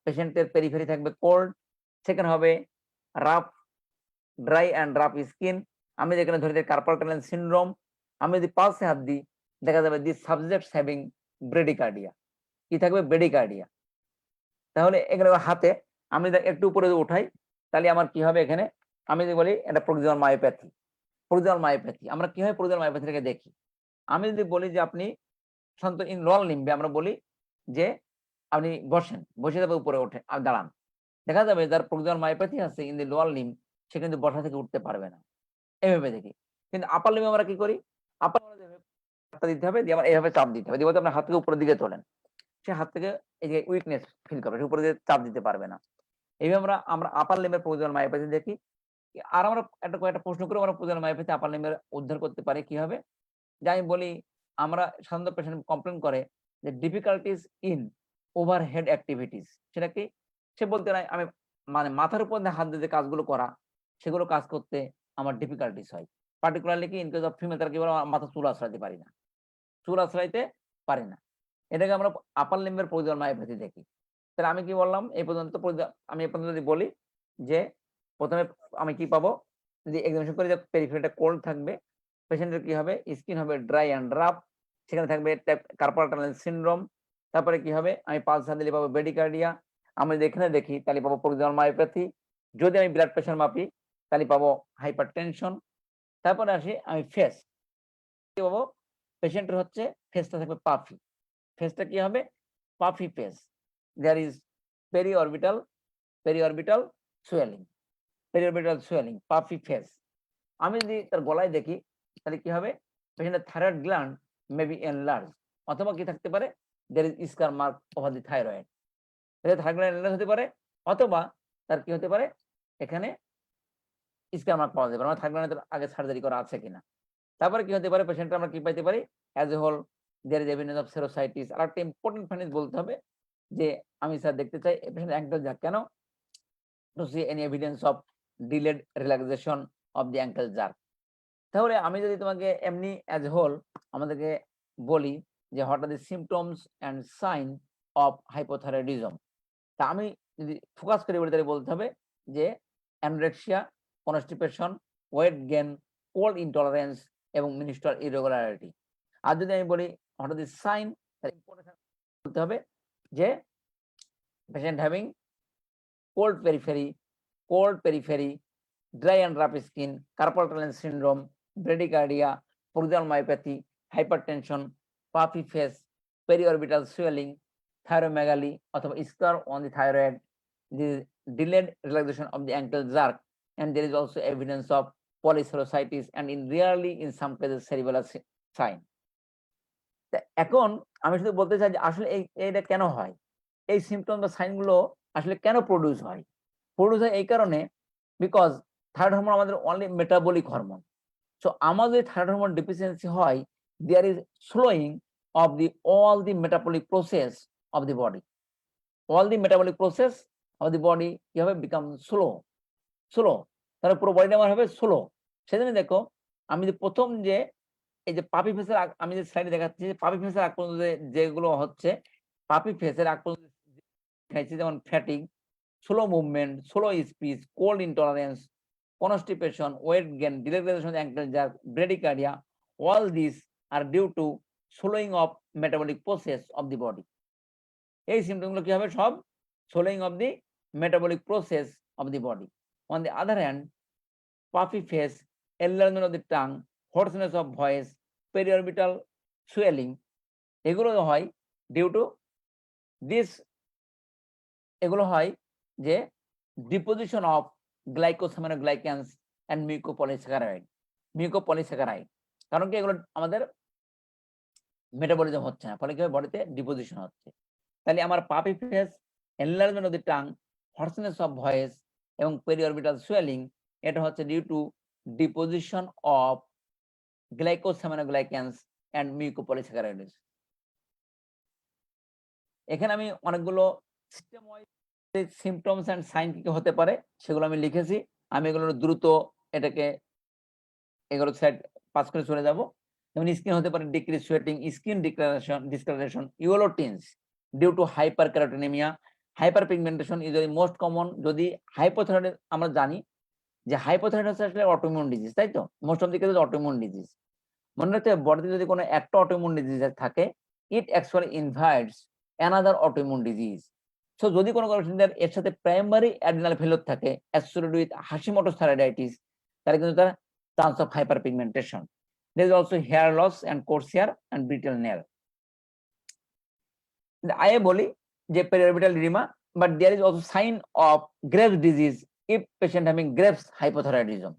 পেশেন্টের পেরিফেরি থাকবে কোল্ড, সেকেন্ড হবে rough, dry and rough skin. আমি যেখানে ধরি কার্পাল টানেল সিনড্রোম। আমি যদি পালসে হাত দিই, দেখা যাবে দি সাবজেক্টস হ্যাভিং ব্রেডিকার্ডিয়া, কি থাকবে, ব্রেডিকার্ডিয়া। তাহলে এখানে হাতে আমি একটু উপরে উঠাই, তাহলে আমার কি হবে, এখানে আমি যদি বলি এটা প্রক্সিমাল মায়োপ্যাথি। আমরা কি হয় প্রক্সিমাল মায়োপ্যাথিটাকে দেখি। আমি যদি বলি যে আপনি শান্ত ইন লোয়ার লিম্বে, আমরা বলি যে আপনি বসেন, বসে যাবে উপরে ওঠে আর দাঁড়ান, দেখা যাবে যার প্রক্সিমাল মায়োপ্যাথি আছে ইন দি লোয়ার লিম্ব, সে কিন্তু বসা থেকে উঠতে পারবে না, এভাবে দেখি। কিন্তু আপার লিম্বে আমরা কি করি, আপার দিতে হবে, দিয়ে আমার এইভাবে চাপ দিতে হবে, দিয়ে আপনার হাত থেকে উপরের দিকে তোলেন, সে হাত থেকে এই যে উইকনেস ফিল করবে, উপরে দিয়ে চাপ দিতে পারবে না। এইভাবে আমরা আপার লিম্বের প্রক্সিমাল মায়োপ্যাথি দেখি। আর আমরা কয়েকটা প্রশ্ন করে আমরা প্রক্সিমাল মায়োপ্যাথি আপার লিম্বের উদ্ধার করতে পারি। কি হবে, যে আমি বলি আমরা সাধারণত পেশেন্ট কমপ্লেন করে যে ডিফিকাল্টিস ইন ওভারহেড অ্যাক্টিভিটিস। সেটা কি, সে বলতে নাই আমি মাথার উপর হাত দিয়ে কাজগুলো করা, সেগুলো কাজ করতে আমার ডিফিকাল্টিস হয়। পার্টিকুলারলি কি ইন কেস অফ ফিমেল তারা কি বলে মাথা চুল আশ্রাইতে পারি না, চুল আশ্রাইতে পারি না, এটাকে আমরা আপার লিম্বের পরিধীয় মায়োপ্যাথি দেখি। তাহলে আমি কি বললাম এই পর্যন্ত, আমি এই পর্যন্ত যদি বলি যে প্রথমে আমি কি পাবো, যদি এক্সামিনেশন করি যে পেরিফেরিটা কোল্ড থাকবে, পেশেন্টের কি হবে, স্কিন হবে ড্রাই অ্যান্ড রাফ, সেখানে থাকবে কার্পাল টানেল সিনড্রোম, তারপরে কি হবে, আমি পালস দিলে পাবো ব্রেডিকার্ডিয়া, আমি যদি এখানে দেখি তাহলে পাবো পরিধীয় মায়োপ্যাথি, যদি আমি ব্লাড প্রেশার মাপি তাহলে পাবো হাইপার টেনশন। তারপরে আসি আমি ফেস কি পাবো, পেশেন্টের হচ্ছে ফেসটা থাকবে পাফি, ফেসটা কি হবে puffy face, there is periorbital swelling, puffy face. আমি যদি তার গলায় দেখি তাহলে কি হবে, পেশেন্টের thyroid gland may be enlarge, অথবা কি থাকতে পারে, there is scar mark over the thyroid, thyroid gland enlarge হতে পারে, অথবা তার কি হতে পারে এখানে স্কার মার্ক পাওয়া যাবে, আমার থাইরয়েড গ্ল্যান্ডের আগে সার্জারি করা আছে কিনা। তারপরে কি হতে পারে, পেশেন্টটা আমরা কি পাইতে পারি, as a whole there is evidence of serositis. আর একটা ইম্পর্টেন্ট ফাইন্ডিং বলতে হবে যে আমি স্যার দেখতে চাই পেশেন্ট অ্যাঙ্কেল জার্ক কেন, to see any evidence of delayed relaxation of the ankle jerk. তাহলে আমি যদি তোমাকে এমনি অ্যাজ এ হোল আমাদেরকে বলি যে what are the symptoms and sign of hypothyroidism, তা আমি যদি ফোকাস করে বলি তাহলে বলতে হবে যে anorexia, constipation, weight gain, cold intolerance এবং মিনিস্ট্রাল ইরেগুলারিটি। আর যদি আমি বলি হোয়াট আর দি সাইন, বলতে হবে যে patient having cold periphery, dry and rough skin, carpal tunnel syndrome, bradycardia, pudendal myopathy, hypertension, puffy face, periorbital swelling, thyromegaly অথবা scar on the thyroid, the delayed relaxation of the ankle jerk, and there is also evidence of polycerositis and in rarely in some cases cerebellar sign. এখন আমি শুধু বলতে চাই যে আসলে এইটা কেন হয়, এই সিমটম বা সাইনগুলো আসলে কেন প্রডিউস হয় এই কারণে, বিকজ থাইরয়েড হরমোন আমাদের অনলি মেটাবলিক হরমোন। সো আমাদের থাইরয়েড হরমোন ডেফিসিয়েন্সি হয়, there is slowing of the all the metabolic process of the body, কি হবে বিকাম স্লো, তাহলে পুরো বডিটা আমার হবে স্লো। সেজন্য দেখো আমি যে প্রথম যে এই যে পাপি ফেসের আমি যে স্লাইডে দেখাচ্ছি, পাপি ফেসের আগ পর্যন্ত যেগুলো হচ্ছে, পাপি ফেসের আগ পর্যন্ত দেখাচ্ছি, যেমন fatigue, slow movement, slow speech, cold intolerance, constipation, weight gain, deregulation of the ankle jerk, bradycardia, all these are due to slowing of metabolic process of the body. এই সিমটমগুলো কি হবে, সব slowing of the metabolic process of the body. On the other hand, puffy face, enlargement of the tongue, hoarseness of voice, periorbital swelling, এগুলো হয় due to this, এগুলো হয় যে deposition of glycosaminoglycans and mucopolysaccharide, কারণ কি এগুলো আমাদের metabolism হচ্ছে না, ফলে কি হবে বডিতে ডিপোজিশন হচ্ছে। তাহলে আমার puffy face, enlargement of the tongue, hoarseness of voice এবং পেরিঅরবিটাল সুয়েলিং, এটা হচ্ছে due to deposition of glycosaminoglycans and mucopolysaccharides. এখানে আমি অনেকগুলো system wise symptoms and sign কি হতে পারে সেগুলো আমি লিখেছি, আমি এগুলো দ্রুত এটাকে এগুলো সাইড পাস করে চলে যাব। যেমন স্কিন হতে পারে decrease sweating, skin discoloration, yellow tinge due to hypercarotenemia, hyperpigmentation is the most common. যদি হাইপোথাইরয়েড আমরা জানি যে হাইপোথাইরয়েড হচ্ছে আসলে অটোইমিউন ডিজিজ, তাই তো, most of the cases autoimmune disease. মনে রাখতে হবে বডিতে যদি কোনো একটা অটোইমিউন ডিজিজ থাকে, it actually invites another autoimmune disease. So যদি কোনো পেশেন্টের এর সাথে প্রাইমারি অ্যাড্রিনাল ফেলিওর থাকে অ্যাসোসিয়েটেড উইথ হাশিমোটোস থাইরয়েডাইটিস, তাহলে কিন্তু তার chance of hyperpigmentation. There is also hair loss and coarse hair and brittle nail. I বলি যে periorbital edema, but there is also sign of Graves' disease if patient having Graves' hypothyroidism.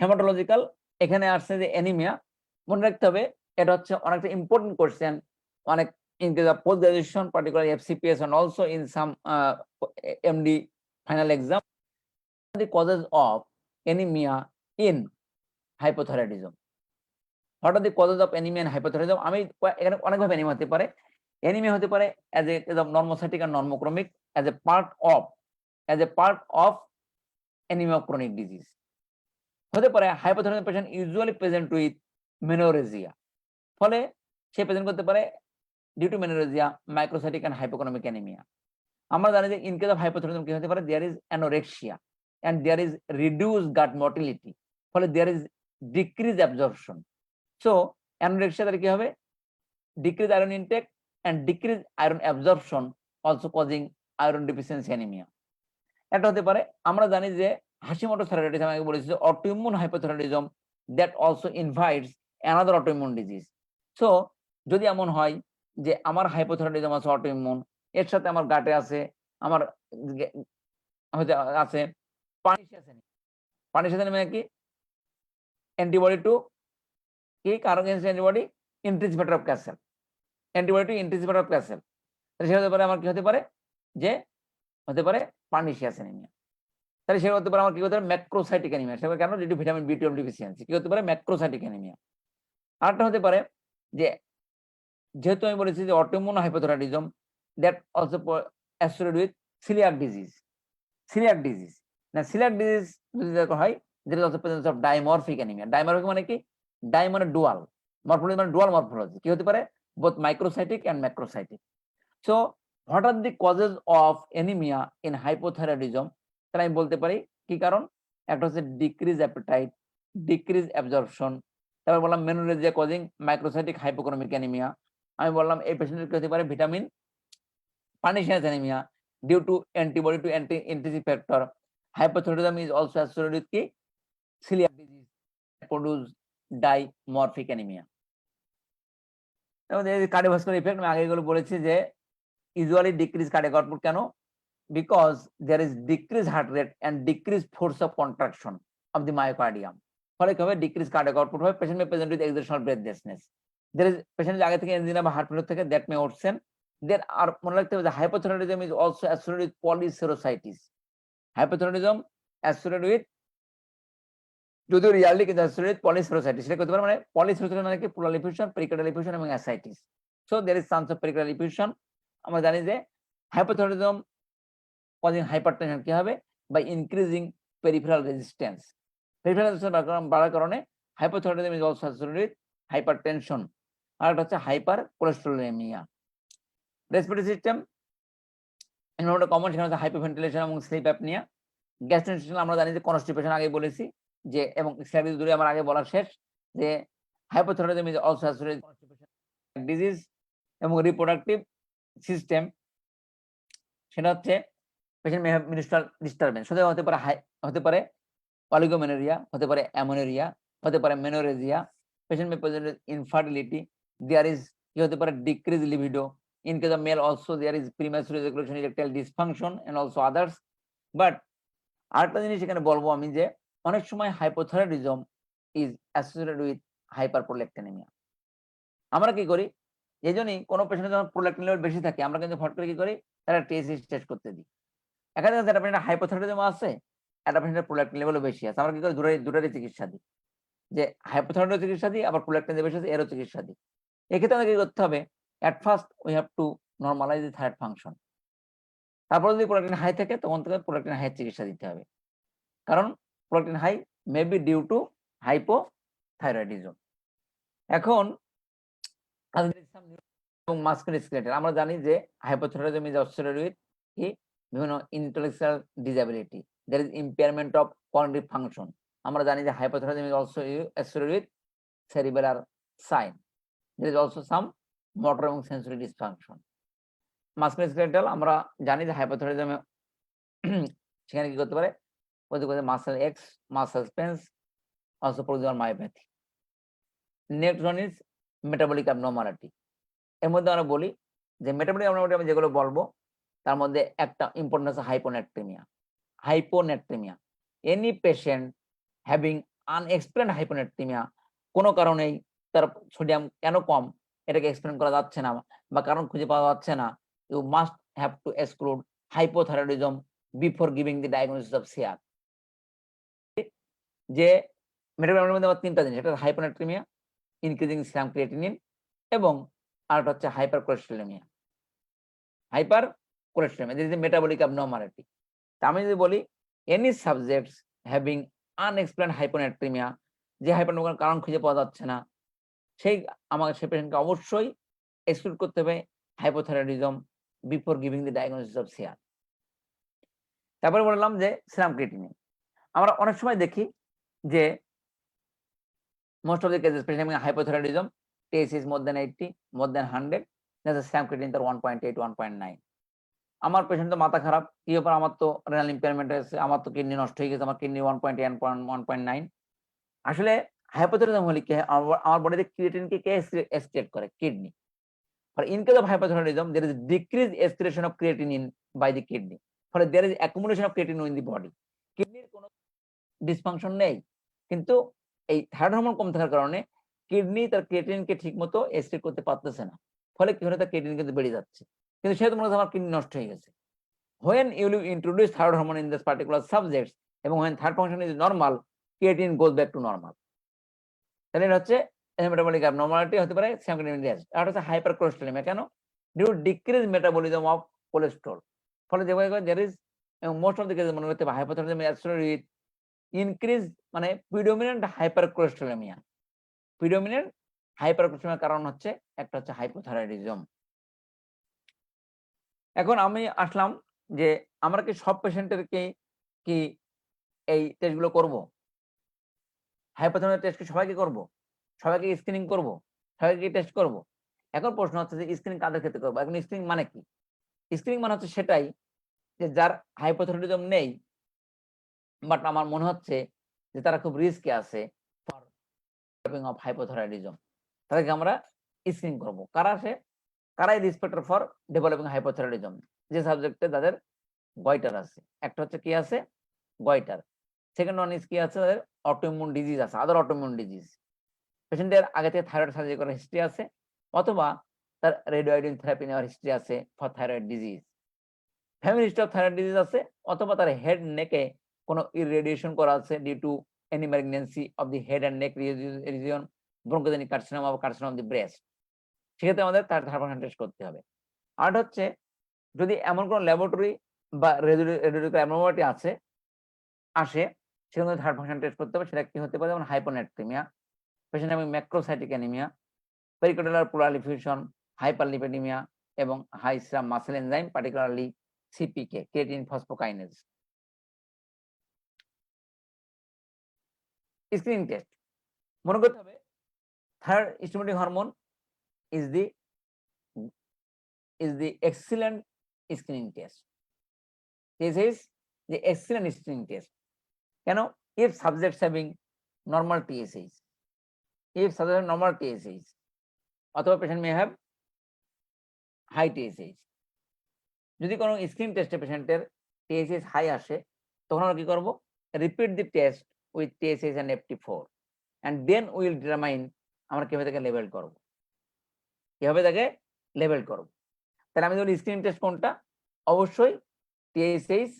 Hematological, এখানে আসছে যে anaemia, মনে রাখতে হবে এটা হচ্ছে অনেকটা ইম্পর্টেন্ট কোশ্চেন, অনেক in case of post graduation, particularly FCPS and also in some MD final exam. The causes of anemia in hypothyroidism. What are the causes of anemia and hypothyroidism? আমি এখানে অনেকভাবে অ্যানিমিয়া হতে পারে। Anaemia হতে পারে as a normocytic and normochromic, as a part of anemia of chronic disease. হতে পারে hypothyroidism patient usually present with menorrhagia, ফলে সে প্রেজেন্ট করতে পারে due to menorrhagia, microcytic and hypochromic anaemia. আমরা জানি যে ইন কেস অফ হাইপোথাইরয়েডিজম কি হতে পারে, there is anorexia and there is reduce gut motility, ফলে there is decrease absorption. So anorexia তাহলে কি হবে, decrease iron intake and decrease iron absorption, also causing iron deficiency anemia. এটা হতে পারে, আমরা জানি যে হাশিমোটো থাইরয়েডিজম আগে বলেছি যে autoimmune hypothyroidism that also invites another autoimmune disease. So যদি এমন হয় যে আমার হাইপোথাইরয়েডিজম আছে অটোইমিউন, এর সাথে আমার গাটে আছে, আমার হয়তো আছে পার্নিশিয়াস অ্যানিমিয়া, কি অ্যান্টিবডি টু কি কারণ antibody intrinsic factor of Castle, antibody to intrinsic factor of Castle, সে হতে পারে আমার কি হতে পারে, যে হতে পারে পার্নিশিয়াস অ্যানিমিয়া। তাহলে সে হতে পারে আমার কি হতে পারে ম্যাক্রোসাইটিক অ্যানিমিয়া, সেটা কেন, ডিউ টু ভিটামিন বি12 ডিফিসিয়েন্সি, কি হতে পারে ম্যাক্রোসাইটিক অ্যানিমিয়া। আরেকটা হতে পারে যে, যেহেতু আমি বলেছি যে autoimmune hypothyroidism that also associated with coeliac disease, coeliac disease না, সিলিয়াক ডিজিজ যদি দেখা হয়, there is also presence of dimorphic anemia. Dimorphic মানে কি, ডাই মানে ডুয়াল, মরফোলজি মানে ডুয়াল মরফোলজি, কি হতে পারে both microcytic and macrocytic. So what are the causes of anemia in hypothyroidism? তাহলে আমি বলতে পারি কি কারণ, একটা হচ্ছে ডিক্রিজ অ্যাপেটাইট, ডিক্রিজ অ্যাবজর্পশন, তারপর বললাম menorrhagia causing microcytic hypochromic anaemia, আমি বললাম এই পেশেন্টের কি হতে পারে vitamin pernicious anaemia due to antibody to intrinsic factor. Hypothyroidism is also associated with কি celiac disease that produce dimorphic anemia. Cardiovascular effect আমি আগে এগুলো বলেছি যে ইউজুয়ালি ডিক্রিজ কার্ডিয়াক আউটপুট, কেন, because there is decrease heart rate and decrease force of contraction of the myocardium, ফলে কি হবে, ডিক্রিজ কার্ডিয়াক আউটপুট হবে, patient may present with exertional breathlessness. There is patient আগে থেকে এনজিনা বা heart failure থেকে that may worsen. দের আর মনে রাখতে হবে যে hypothyroidism is also associated with polyserositis. Hypothyroidism associated with, যদিও রিয়ালি কিন্তু অ্যাসোসিয়েটেড পলিসেরোসাইটিস, সেটা করতে পারে, মানে পলিসেরোসাইটিস মানে কি প্লুরাল এফিউশন, পেরিকার্ডিয়াল এফিউশন এবং ascites. So there is chance of pericardial effusion. আমরা জানি যে হাইপোথাইরয়েডিজম কজিং হাইপারটেনশন কি হবে, by increasing peripheral resistance. Peripheral resistance বাড়ার কারণে hypothyroidism is also associated with hypertension. আর একটা হচ্ছে hypercholesterolemia. Respiratory system environment common, সেখানে হচ্ছে হাইপোভেন্টিলেশন এবং স্লিপ অ্যাপনিয়া। গ্যাস্ট্রোইন্টেস্টাইনাল আমরা জানি যে কনস্টিপেশন আগে বলেছি যে, এবং স্যালাইনারি দূরে আমার আগে বলা শেষ যে hypothyroidism is also associated with constipation disease. এবং রিপ্রোডাক্টিভ সিস্টেম, সেটা হচ্ছে patient may have menstrual disturbance, হতে পারে অলিগোমেনোরিয়া, হতে পারে অ্যামোনেরিয়া, হতে পারে menorrhagia. Patient may present with infertility, there is কি হতে পারে decrease libido, in case of male also there is premature ejaculation, erectile dysfunction and also others. But আরেকটা জিনিস এখানে বলবো আমি যে অনেক সময় hypothyroidism is associated with hyperprolactinaemia. আমরা কি করি, এই জন্যই কোনো পেশেন্টের যখন প্রোল্যাক্টিন লেভেল বেশি থাকে, আমরা কিন্তু ফট করে কি করি, তারা টেস্ট করতে দিই। এখানে একটা পেশেন্টের হাইপোথাইরয়েডিজম আছে, একটা পেশেন্টের প্রোল্যাক্টিন লেভেলও বেশি আছে, আমরা কি করি, দুটারই চিকিৎসা দিই, যে হাইপোথাইরয়েডের চিকিৎসা দিই, আবার প্রোল্যাক্টিন বেশি আছে এরও চিকিৎসা দিই। এক্ষেত্রে আমাদের কি করতে হবে, at first we have to normalise the thyroid function. তারপর যদি প্রোল্যাক্টিন হাই থাকে, তখন থেকে প্রোল্যাক্টিন হাই চিকিৎসা দিতে হবে, কারণ prolactin high may be due to hypothyroidism. এখন এবং মাসকুলোস্কেলেটাল, আমরা জানি যে হাইপোথাইরয়েডিজম ইজ অ্যাসোসিয়েটেড উইথ কি বিভিন্ন intellectual disability, there is impairment of cognitive function. আমরা জানি যে hypothyroidism is also associated with cerebellar sign, there is also some motor এবং সেন্সরি ডিসফাংশন। মাসকুলোস্কেলেটাল আমরা জানি যে হাইপোথাইরয়েডিজমে সেখানে কি করতে পারে, muscle aches, muscle spasms, also produce myopathy. Next one is metabolic abnormality. এর মধ্যে আমরা বলি যে মেটাবলিক অ্যাবনর্মালিটি আমি যেগুলো বলবো তার মধ্যে একটা ইম্পর্টেন্ট আছে hyponatraemia. Any patient having unexplained hyponatraemia, কোনো কারণেই তার সোডিয়াম কেন কম এটাকে এক্সপ্লেইন করা যাচ্ছে না বা কারণ খুঁজে পাওয়া যাচ্ছে না, you must have to exclude hypothyroidism before giving the diagnosis of CR. যে মেটাবলিক মধ্যে তিনটা জিনিস, একটা হাইপোনেট্রিমিয়া, ইনক্রিজিং সিরাম ক্রিয়েটিনিন, এবং আরেকটা হচ্ছে hyper cholesterolaemia. This is metabolic abnormality. আমি যদি বলি এনি সাবজেক্টস হ্যাভিং আনএক্সপ্লেন হাইপোনাট্রিমিয়া, যে হাইপোনাট্রিমিয়ার কারণ খুঁজে পাওয়া যাচ্ছে না, সেই পেশেন্টকে অবশ্যই এক্সক্লুড করতে হবে hypothyroidism before giving the diagnosis of CR. তারপরে বললাম যে সিরাম ক্রিয়েটিনিন। আমরা অনেক সময় দেখি যে most of the cases patient having hypothyroidism, TSH is more than 80, more than 100, there's a serum creatinine 1.8, 1.9. আমার পেশেন্ট তো মাথা খারাপ, কি ব্যাপার, আমার তো রেনাল ইম্পেয়ারমেন্ট হয়েছে, আমার তো কিডনি নষ্ট হয়ে গেছে, আমার কিডনি 1.9। আসলে হাইপোথাইরয়েডিজম হলে কি হয়, আমার বডিতে ক্রিয়েটিনকে কে এক্সক্রিয়েট করে? কিডনি। ফলে in case of hypothyroidism there is decreased excretion of creatinine by the kidney, ফলে there is accumulation of creatinine in the body. কিডনির কোনো ডিসফাংশন নেই, কিন্তু এই থাইরয়েড হরমোন কম থাকার কারণে কিডনি তার ক্রিয়েটিনকে ঠিকমতো এক্সক্রিট করতে পারতেছে না, ফলে কি হলো, তার ক্রিয়েটিন কিন্তু বেড়ে যাচ্ছে, কিন্তু সে তো মনে হচ্ছে আমার কিডনি নষ্ট হয়ে গেছে। when you will introduce thyroid hormone in this particular subjects এবং when thyroid function is normal, creatine goes back to normal. তাহলে এটা হচ্ছে মেটাবলিক অ্যাবনরমালিটি হতে পারে সেরাম ক্রিয়েটিনিন রেজ। আর হচ্ছে হাইপারকোলেস্টেরলেমিয়া, কেন? Due decrease metabolism of cholesterol. ফলে দেখা যায় there is most of the কেসে মনে করতে হবে হাইপোথাইরয়েডিজম অ্যাসোসিয়েটেড উইথ ইনক্রিজ মানে প্রিডোমিনেন্ট হাইপারকোলেস্টেরলেমিয়া। প্রিডোমিনেন্ট হাইপারকোলেস্টেরলেমিয়ার কারণ হচ্ছে একটা হচ্ছে হাইপোথাইরয়েডিজম। এখন আমি আসলাম যে আমরা কি সব পেশেন্টেরকে কি এই টেস্টগুলো করব? হাইপোথাইরয়েড টেস্ট কি সবাইকে করব? সবাইকে স্ক্রিনিং করব? সবাইকে টেস্ট করব? এখন প্রশ্ন হচ্ছে যে স্ক্রিনিং কাদের ক্ষেত্রে করব? এখন স্ক্রিনিং মানে কি? স্ক্রিনিং মানে হচ্ছে সেটাই যে যার হাইপোথাইরয়েডিজম নেই, বাট আমার মনে হচ্ছে যে তারা খুব রিস্কে আছে ফর ডেভেলপিং অফ হাইপোথাইরয়েডিজম, তাদেরকে আমরা স্ক্রিনিং করব। কারাই risk factor for developing hypothyroidism? যে সাবজেক্টে তাদের গয়টার আছে, একটা হচ্ছে কি আছে, গয়টার। সেকেন্ড ওয়ান ইজ কি আছে, তাদের অটোইমিউন ডিজিজ আছে, আদার অটোইমিউন ডিজিজ। পেশেন্টের আগে থেকে থাইরয়েড সার্জারি করার হিস্ট্রি আছে, অথবা তার রেডিওআয়োডিন থেরাপি নেওয়ার হিস্ট্রি আছে for thyroid disease. Family history of thyroid disease আছে, অথবা তার হেড নেকে কোনো ইরেডিয়েশন করা আছে due to any malignancy of the head and neck region, bronchogenic carcinoma বা কার্সিনোমা অফ দি ব্রেস্ট। সেক্ষেত্রে আমাদের তার থাইরয়েড টেস্ট করতে হবে। আর হচ্ছে যদি এমন কোনো ল্যাবরেটরি বা রেডিওলজিক্যাল অ্যাবনরমালিটি আসে, সেখানে থাইরয়েড ফাংশন টেস্ট করতে হবে। সেটা কি হতে পারে? যেমন হাইপোনাট্রিমিয়া, পেশেন্ট এবং macrocytic anemia, pericardial pleural effusion, hyperlipidemia এবং high serum muscle enzyme, particularly CPK, creatine phosphokinase. Screening test মনে করতে হবে thyroid stimulating hormone is the excellent screening test. This is the excellent screening test. কেন? If subjects having normal TSH, অথবা patient may have high TSH. যদি কোনো screening টেস্টে পেশেন্টের TSH high আসে, তখন আমরা কি করব? Repeat the test with TSH and FT4 and then we will determine আমরা কিভাবে তাকে লেবেল করব, তাহলে আমি যদি স্ক্রিনিং টেস্ট কোনটা? অবশ্যই TSH,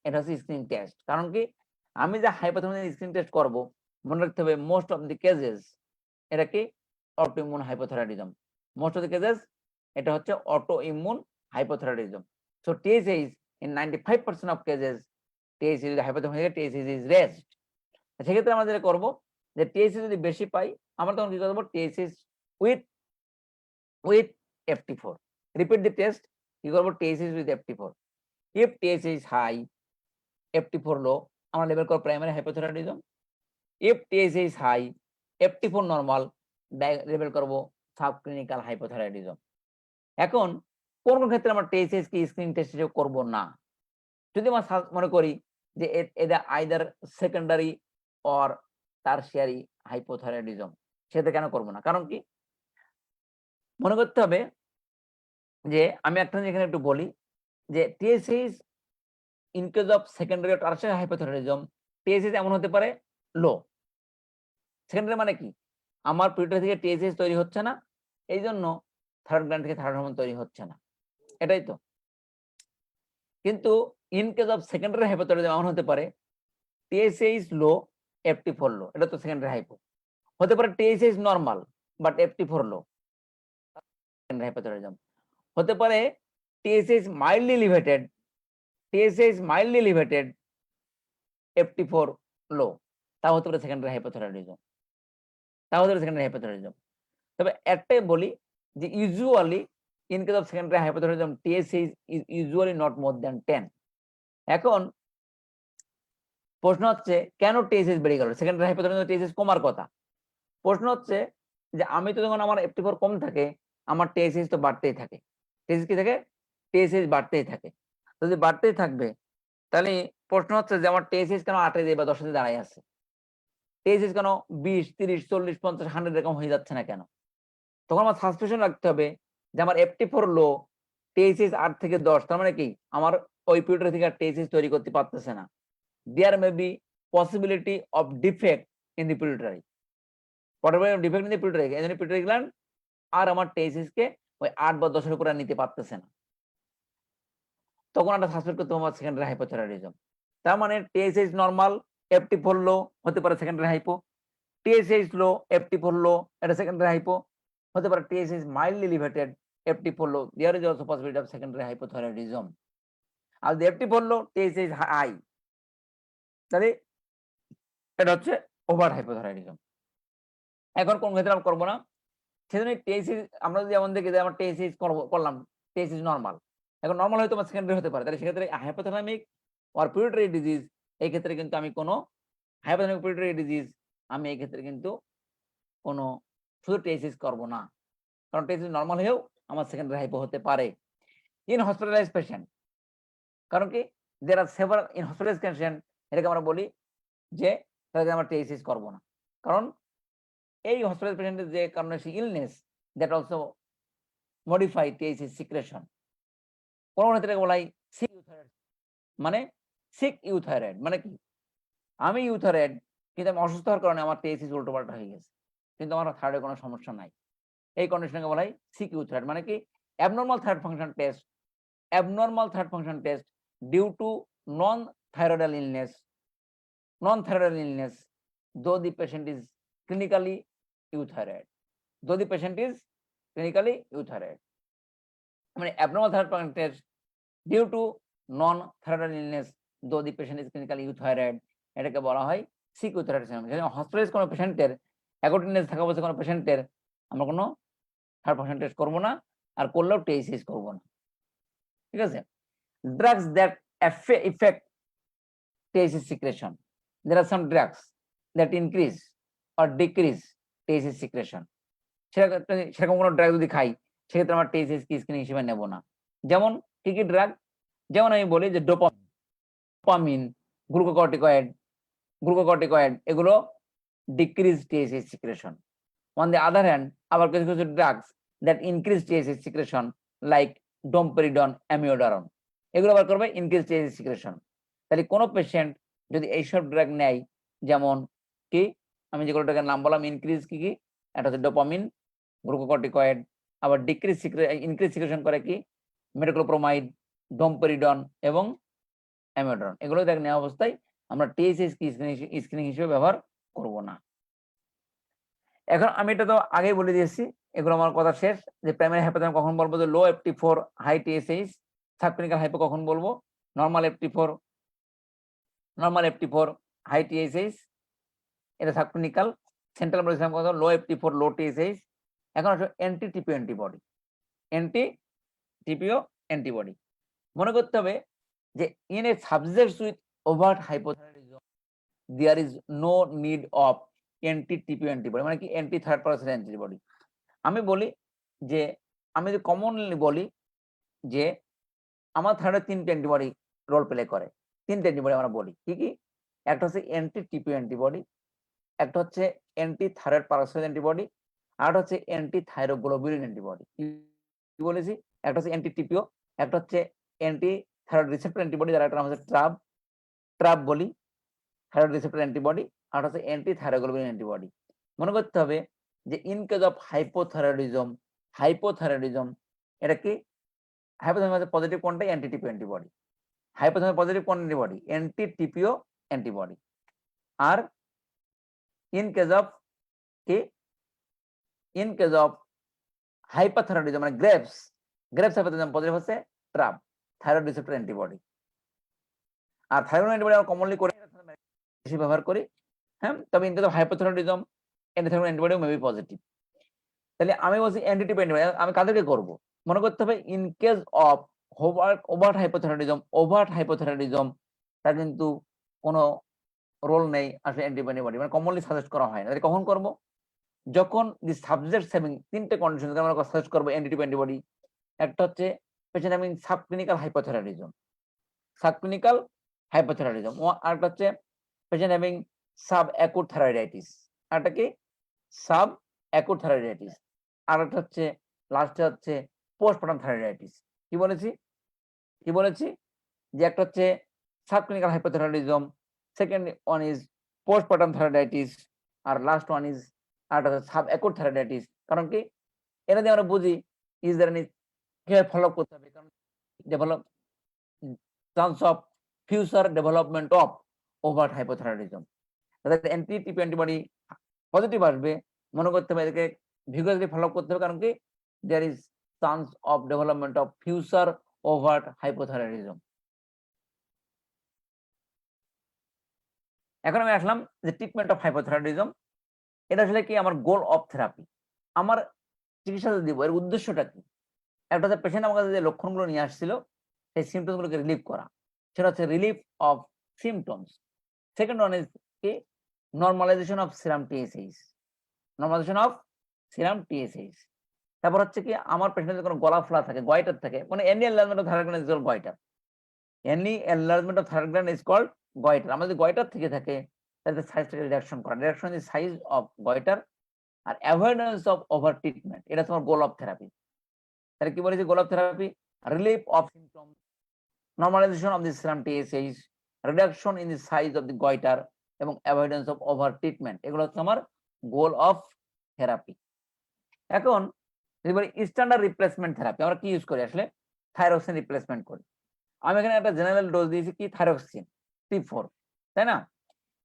এটা হচ্ছে স্ক্রিনিং টেস্ট। কারণ কি, আমি যে হাইপোথাইরয়েডিজম স্ক্রিনিং টেস্ট করব, মনে রাখতে হবে মোস্ট অফ দি কেসেস এটা কি autoimmune hypothyroidism. Most of the cases এটা হচ্ছে autoimmune hypothyroidism. So TSH in 95% of cases, TSH যদি হাইপোথাইরয়েডিজম TSH ইজ রেজড। সেক্ষেত্রে আমরা যেটা করব যে TSH যদি বেশি পাই, আমরা তখন কি করব? TSH with FT4, repeat the test, কি করব? TSH with FT4. if TSH is high, FT4 low, আমরা লেবেল করব primary hypothyroidism. if TSH is high, FT4 normal, label করব সাবক্লিনিক্যাল হাইপোথাইরয়েডিজম। এখন কোন কোন ক্ষেত্রে আমরা TSH কি স্ক্রিনিং টেস্ট হিসেবে করব না? যদি আমরা মনে করি যে এটা either secondary or tertiary hypothyroidism, সেটা কেন করব না? কারণ কি, মনে করতে হবে যে আমি একটা এখানে একটু বলি যে TSH in case of secondary or tertiary hypothyroidism, TSH এমন হতে পারে লো। সেকেন্ডারি মানে কি, আমার পিউটারি থেকে TSH তৈরি হচ্ছে না, এই জন্য থাইরয়েড গ্ল্যান্ড থেকে থাইরয়েড হরমোন তৈরি হচ্ছে না, এটাই তো। কিন্তু in case of secondary hypothyroidism এমন হতে পারে TSH লো, FT4 লো, এটা তো সেকেন্ডারি হাইপো। হতে পারে TSH normal but FT4 low, secondary hypothyroidism. হতে পারে TSH মাইল্ডলি এলিভেটেড, FT4 লো, তাও হতে পারে সেকেন্ডারি হাইপোথাইরয়েডিজম, তাও হতে পারে সেকেন্ডারি হাইপোথাইরয়েডিজম। তবে একটাই বলি যে usually in case of secondary hypothyroidism TSH is usually not more than 10। এখন প্রশ্ন হচ্ছে কেন TSH বেড়ে গেল? সেকেন্ডারি হাইপোথাইরয়েডিজম TSH কমার কথা। প্রশ্ন হচ্ছে যে আমি তো যখন আমার FT4 কম থাকে আমার TSH তো বাড়তেই থাকে। TSH কি থাকে? TSH বাড়তেই থাকে। যদি বাড়তেই থাকবে তাহলে প্রশ্ন হচ্ছে যে আমার TSH কেন 8 এ বা 10 এ দাঁড়ায় আছে? TSH কেন 20, 30, 40, 50, 100 এরকম হয়ে যাচ্ছে না কেন? তখন আমার সাসপেশন রাখতে হবে যে আমার FT4 লো, TSH 8 থেকে 10, তার মানে কি আমার ওই পিউটারি থেকে আর TSH তৈরি করতে পারতেছে না। There may be possibility of defect in the pituitary. Whatever defect in the pituitary, এই জন্য পিউটারি গ্ল্যান্ড আর আমার TSH কে ওই 8 বা 10 এর উপরে নিতে পারতেছে না। তখন আমরা সাসপেক্ট করতে হবে সেকেন্ডারি হাইপোথাইরয়েডিজম। তার মানে TSH নরমাল, FT4 লো হতে পারে সেকেন্ডারি হাইপো, TSH লো, FT4 লো, এটা সেকেন্ডারি হাইপো হতে পারে, TSH mildly elevated, FT4 low, there is also possibility of secondary hypothyroidism. আর যদি FT4 লো, TSH হাই, তাহলে এটা হচ্ছে ওভার হাইপোথাইরয়েডিজম। এখন কোন ক্ষেত্রে আমরা করবো না, সেজন্য TSH আমরা যদি যেমন দেখি যে আমরা TSH করলাম, TSH নরমাল, এখন নরমাল হয়তো আমার সেকেন্ডারি হতে পারে, তাহলে সেক্ষেত্রে হাইপোথ্যালামিক অর পিউটারি ডিজিজ, এই ক্ষেত্রে কিন্তু আমি কোনো হাইপোথ্যালামিক পিউটারি ডিজিজ আমি এই ক্ষেত্রে কিন্তু কোনো শুধু TSH করবো না, কারণ TSH নরমাল হয়েও আমার সেকেন্ডারি হাইপো হতে পারে। ইন হসপিটালাইজ পেশেন্ট, কারণ কি there are several in hospitalize patient, এটাকে আমরা বলি যে তাদেরকে আমরা TSH করবো না, কারণ এই হসপিটালাইজ পেশেন্টের যে কারণে illness that also modify TSH secretion. কোন ক্ষেত্রে বলা হয় সিক ইউথাইরয়েড, মানে সিক ইউথাইরয়েড মানে কি আমি ইউথাইরয়েড কিন্তু আমি অসুস্থ হওয়ার কারণে আমার TSH উল্টোপাল্টা হয়ে গেছে, কিন্তু আমার থাইরয়েডে কোনো সমস্যা নাই। এই কন্ডিশনকে বলা হয় সিক ইউথাইরয়েড, মানে কি abnormal thyroid function test, abnormal thyroid function test due to non-thyroidal illness, non-thyroidal illness, though the patient is clinically euthyroid, though the patient is clinically euthyroid, মানে abnormal thyroid function test due to non-thyroidal illness, though the patient is clinically euthyroid, এটাকে বলা হয় sick euthyroid syndrome. Hospitalise কোনো পেশেন্টের অ্যাকোর্ডিনেস থাকা অবস্থায় কোনো পেশেন্টের আমরা কোনো থাইরয়েড ফাংশন টেস্ট করবো না, আর করলেও TSH করবো না, ঠিক আছে। Drugs that affect TSH secretion, there are some drugs that increase or decrease TSH secretion, সেরকম কোনো ড্রাগ যদি খাই সেক্ষেত্রে আমরা TSH কি স্ক্রিনিং হিসেবে নেব না। যেমন কি কি ড্রাগ, যেমন আমি বলি যে ডোপামিন, গ্লুকোকর্টিকয়েড এগুলো decrease TSH secretion. On the other hand আবার কিছু কিছু drugs that increase TSH secretion like domperidone, amiodarone, এগুলো আবার করবে ইনক্রিজ TSH সিক্রেশন। তাহলে কোনো পেশেন্ট যদি এইসব ড্রাগ নেয়, যেমন কি আমি যেগুলো ড্রাগের নাম বললাম ইনক্রিজ কি কি, একটা হচ্ছে ডোপামিন, গ্লুকোকর্টিকয়েড, আবার ইনক্রিজ সিক্রেশন করে কি মেটোক্লোপ্রোমাইড, ডোমপেরিডন এবং অ্যামিওডারন, এগুলো দেখ নেওয়া অবস্থায় আমরা TSH কি স্ক্রিনিং হিসেবে ব্যবহার করব না। এখন আমি এটা তো আগেই বলে দিয়েছি, এগুলো আমার কথা শেষ। যে প্রাইমারি হাইপোথ্যালামিক কখন বলবো, যে low FT4 high TSH, subclinical hypo কখন বলবো, নরমাল FT4 হাই TSH, এটা সাবক্লিনিক্যাল। সেন্ট্রাল বলেছিলাম কথা লো FT4 লো TSH। এখন আসলে অ্যান্টি টিপিও অ্যান্টিবডি মনে করতে হবে যে in a subjects with overt hypothyroidism there is no need of anti TPO antibody, মানে কি অ্যান্টি থার্ড পার্সন অ্যান্টিবডি। আমি বলি যে আমি যদি কমনলি বলি যে আমার থাইরয়েড 3টে অ্যান্টিবডি রোল প্লে করে, 3টে অ্যান্টিবডি আমরা বলি কি কি, একটা হচ্ছে অ্যান্টি-টিপিও অ্যান্টিবডি, একটা হচ্ছে অ্যান্টি থাইরয়েড পারক্সাইড অ্যান্টিবডি, আর একটা হচ্ছে অ্যান্টি থাইরোগ্লোবুলিন অ্যান্টিবডি। কি বলেছি, একটা হচ্ছে অ্যান্টি-টিপিও, একটা হচ্ছে অ্যান্টি থাইরয়েড রিসেপ্টর অ্যান্টিবডি, যার একটা নাম হচ্ছে ট্রাব বলি, থাইরয়েড রিসেপ্টর অ্যান্টিবডি, আর হচ্ছে অ্যান্টি থাইরোগ্লোবুলিন অ্যান্টিবডি। মনে করতে হবে যে ইন কেস অফ হাইপোথাইরয়েডিজম এটা কি, হাইপোথাইরয়েডিজম পজিটিভ কোনটা, anti TPO antibody, hypothyroidism positive কোন অ্যান্টিবডি, অ্যান্টি টিপিও অ্যান্টিবডি। আর ইন কেস অফ কি, ইন কেস অফ হাইপারথাইরয়েডিজম মানে গ্রেভস হাইপোথাইরয়েডিজম পজিটিভ হচ্ছে ট্রাব, থাইরয়েড রিসেপ্টর অ্যান্টিবডি। আর থাইরয়েড অ্যান্টিবডি আমরা কমনলি করে বেশি ব্যবহার করি। হ্যাঁ, তবে in case of hypothyroidism antithyroid antibody may be positive. তাহলে আমি বলছি অ্যান্টি অ্যান্টিবডি আমি কাদেরকে করব? মনে করতে হবে in case of overt hypothyroidism তার কিন্তু কোনো রোল নেই আসলে অ্যান্টিবডি, মানে কমনলি সাজেস্ট করা হয় না। তাহলে কখন করব? যখন দি সাবজেক্টস হ্যাভিং তিনটে কন্ডিশন আমরা সাজেস্ট করব অ্যান্টিবডি। একটা হচ্ছে পেশেন্ট হ্যাভিং সাবক্লিনিক্যাল হাইপোথাইরয়েডিজম, আরেকটা হচ্ছে patient having sub acute thyroiditis, আরেকটা কি সাব অ্যাকুট থাইরয়েডাইটিস, আরেকটা হচ্ছে লাস্টে হচ্ছে পোস্টপার্টাম থাইরয়েডাইটিস। কি বলেছি যে একটা হচ্ছে subclinical hypothyroidism, second one is postpartum thyroiditis, আর লাস্ট ওয়ান ইজ আরেকটা হচ্ছে সাব অ্যাকুট থাইরয়েডাইটিস। কারণ কি এটা দিয়ে আমরা বুঝি ইজ দেয়ার এনি কিভাবে ফলো করতে হবে, কারণ develop chance of future development of overt hypothyroidism. তাদের অ্যান্টিবডি পজিটিভ আসবে, মনে করতে হবে এদেরকে ভিগোরাসলি ফলো করতে হবে। কারণ কি there is chance of development of future overt hypothyroidism. এখন আমি আসলাম যে ট্রিটমেন্ট অফ হাইপোথাইরয়েডিজম। এটা আসলে কি আমার গোল অফ থেরাপি, আমার চিকিৎসা দিব এর উদ্দেশ্যটা কি? একটা হচ্ছে পেশেন্ট আমার কাছে যে লক্ষণগুলো নিয়ে আসছিল সেই সিমটমস গুলোকে রিলিভ করা, সেটা হচ্ছে relief of symptoms. Second one is কি নর্মালাইজেশন অফ সিরাম টিএসএইচ। তারপর হচ্ছে কি আমার পেশেন্টের কোনো গলা ফোলা থাকে, গয়টার থাকে, মানে any enlargement of thyroid gland is called goitre. Any enlargement of thyroid gland is called goitre. আমার যদি গয়টার থেকে থাকে তাহলে সাইজটাকে রিডাকশন করা, reduction is size of goitre আর অ্যাভয়েডেন্স অফ ওভার ট্রিটমেন্ট। এটা তোমার গোল অফ থেরাপি। তাহলে কি বলেছি goal of therapy? Relief of symptom, normalisation of the serum TSH, reduction in the size of the goitre এবং avoidance of over treatment. এগুলো হচ্ছে আমার গোল অফ থেরাপি। এখন এবারে স্ট্যান্ডার্ড রিপ্লেসমেন্ট থেরাপি আমরা কি ইউজ করি? আসলে থাইরক্সিন রিপ্লেসমেন্ট করি। আমি এখানে একটা জেনারেল ডোজ দিয়েছি কি থাইরক্সিন T4, তাই না?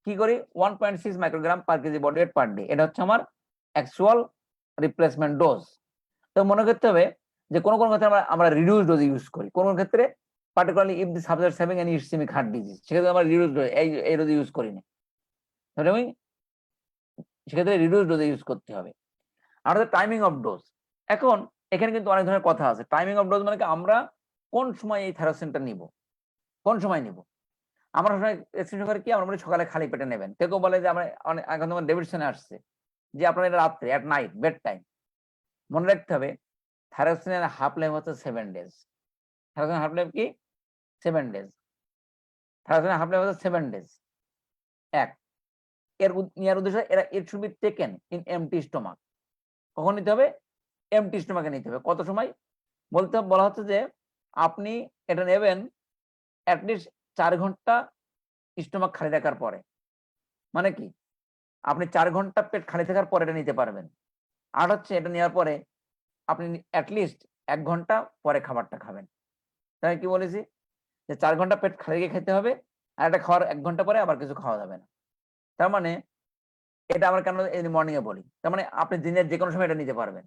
কি করি 1.6 microgram per kg body weight per day, এটা হচ্ছে আমার অ্যাকচুয়াল রিপ্লেসমেন্ট ডোজ। তো মনে করতে হবে যে কোন কোন ক্ষেত্রে আমরা রিডিউস ডোজ ইউজ করি, কোন কোন ক্ষেত্রে particularly if the subject having any ischaemic heart disease, সেক্ষেত্রে আমরা রিডিউস ডোজ এই ডোজ ইউজ করি না, তাহলে আমি সেক্ষেত্রে রিডিউস ডোজ ইউজ করতে হবে। আর টাইমিং অফ ডোজ, এখন এখানে কিন্তু অনেক ধরনের কথা আছে। টাইমিং অফ ডোজ মানে কি আমরা কোন সময় এই থাইরক্সিনটা নিব, কোন সময় নিব। আমরা এক্সপ্রেশন করে কি আমরা বলি সকালে খালি পেটে নেবেন, কেউ কেউ বলে যে আমরা এখন তোমার ডেভিডসনে আসছে যে আপনার এটা রাত্রে অ্যাট নাইট বেড টাইম। মনে রাখতে হবে থাইরক্সিনের হাফ লাইফ হচ্ছে 7 ডেজ। থাইরক্সিনের হাফ লাইফ কি 7 ডেজ। থাইরক্সিনের হাফ লাইফ হচ্ছে 7 ডেজ। এক এর নেওয়ার উদ্দেশ্য it should be taken in empty stomach. কখন নিতে হবে? এমটি স্টমাকে নিতে হবে। কত সময় বলা হচ্ছে যে আপনি এটা নেবেন অ্যাটলিস্ট 4 ঘন্টা স্টমাক খালি রাখার পরে। মানে কি আপনি 4 ঘন্টা পেট খালি থাকার পরে এটা নিতে পারবেন। আর হচ্ছে এটা নেওয়ার পরে আপনি অ্যাটলিস্ট 1 ঘন্টা পরে খাবারটা খাবেন। তাই কি বলেছি যে 4 ঘন্টা পেট খালি রেখে খেতে হবে, আর এটা খাওয়ার 1 ঘন্টা পরে আবার কিছু খাওয়া যাবে না। তার মানে এটা আমরা কেন এই মর্নিং এ বলি, তার মানে আপনি দিনের যে কোনো সময় এটা নিতে পারবেন,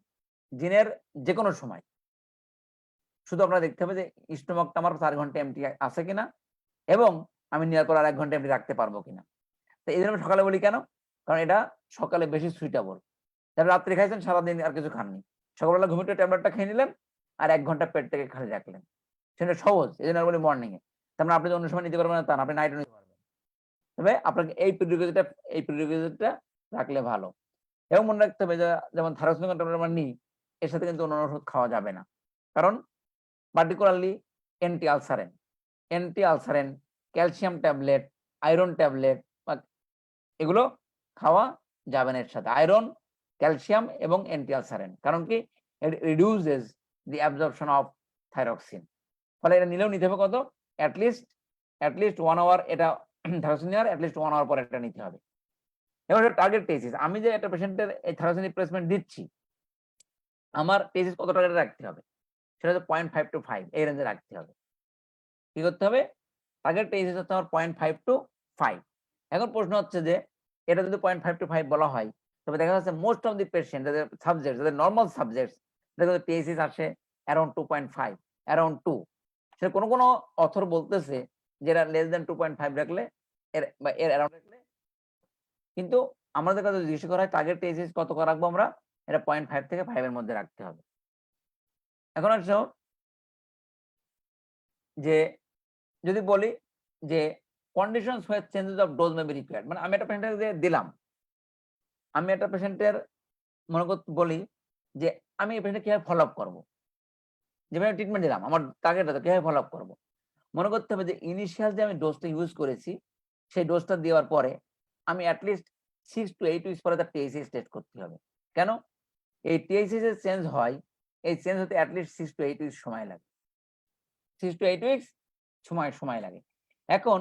দিনের যে কোনো সময়। শুধু আপনারা দেখতে হবে যে স্টমাকটা আমার 4 ঘন্টা এমটি আছে কিনা এবং আমি নেওয়ার পর আর 1 ঘন্টা এমটি রাখতে পারবো কিনা। তো এই জন্য সকালে বলি কেন, কারণ এটা সকালে বেশি সুইটেবল। যারা রাত্রে খাইছেন সারাদিন আর কিছু খাননি, সকালবেলা ঘুমিয়ে ট্যাবলেটটা খেয়ে নিলেন আর 1 ঘন্টা পেট থেকে খালি রাখলেন, সেটা সহজ। এই জন্য বলি মর্নিং এ। তার মানে আপনি অন্য সময় নিতে পারবেন না তা না, আপনি নাইটে নিতে পারবেন। তবে আপনাকে এই প্রিরিকুইজিটটা রাখলে ভালো। এবং মনে রাখতে হবে যেমন থাইরক্সিন ট্যাবলেট আমরা নিই, এর সাথে কিন্তু অন্য ওষুধ খাওয়া যাবে না। কারণ particularly anti ulcerant, calcium tablet, iron tablet এগুলো খাওয়া যাবে না এর সাথে। আয়রন, ক্যালসিয়াম এবং অ্যান্টি আলসারেন, কারণ কি it reduces the absorption of thyroxine. ফলে এটা নিলেও নিতে হবে কত অ্যাটলিস্ট 1 আওয়ার, এটা থাইরক্সিন নেওয়ার অ্যাটলিস্ট 1 আওয়ার পরে এটা নিতে হবে। এবার টার্গেট টেসিস, আমি যে একটা পেশেন্টের এই থাইরক্সিন রিপ্লেসমেন্ট দিচ্ছি, আমার টেসিস কত টার্গেট রাখতে হবে? সেটা হচ্ছে 0.5 to 5 এই রেঞ্জে রাখতে হবে। কি করতে হবে? টার্গেট টেসিস হচ্ছে আমার 0.5 to 5। এখন প্রশ্ন হচ্ছে যে এটা যদি 0.5 to 5 বলা হয়, তবে দেখা যাচ্ছে মোস্ট অফ দি পেশেন্ট যাদের নর্মাল সাবজেক্টস দেখা যাচ্ছে টেসিস আসে অ্যারাউন্ড 2.5, অ্যারাউন্ড 2। সেটা কোনো অথর বলতেছে যে এটা লেস দেন 2.5 রাখলে এর অ্যারাউন্ড রাখলে কিন্তু আমাদের কাছে জিজ্ঞেস করা হয় টার্গেট টেস্ট কত করে রাখবো আমরা, এটা 0.5 থেকে 5 এর মধ্যে রাখতে হবে। এখন আসো যে যদি বলি যে conditions where changes of dose may be required, মানে আমি একটা পেশেন্টের দিলাম, আমি একটা পেশেন্টের মনে করতে বলি যে আমি এই পেশেন্টকে কিভাবে ফলো আপ করবো, যেভাবে ট্রিটমেন্ট দিলাম আমার টার্গেটটা কিভাবে ফলো আপ করবো। মনে করতে হবে যে ইনিশিয়াল যে আমি ডোজটা ইউজ করেছি সেই ডোজটা দেওয়ার পরে আমি অ্যাটলিস্ট 6 to 8 উইকস পরে তার টিএইচএইচ টেস্ট করতে হবে। কেন? এই টিএইচএইচ এর চেঞ্জ হয়, এই চেঞ্জ হতে অ্যাটলিস্ট 6 to 8 উইকস সময় লাগে, 6 to 8 উইকস সময় লাগে। এখন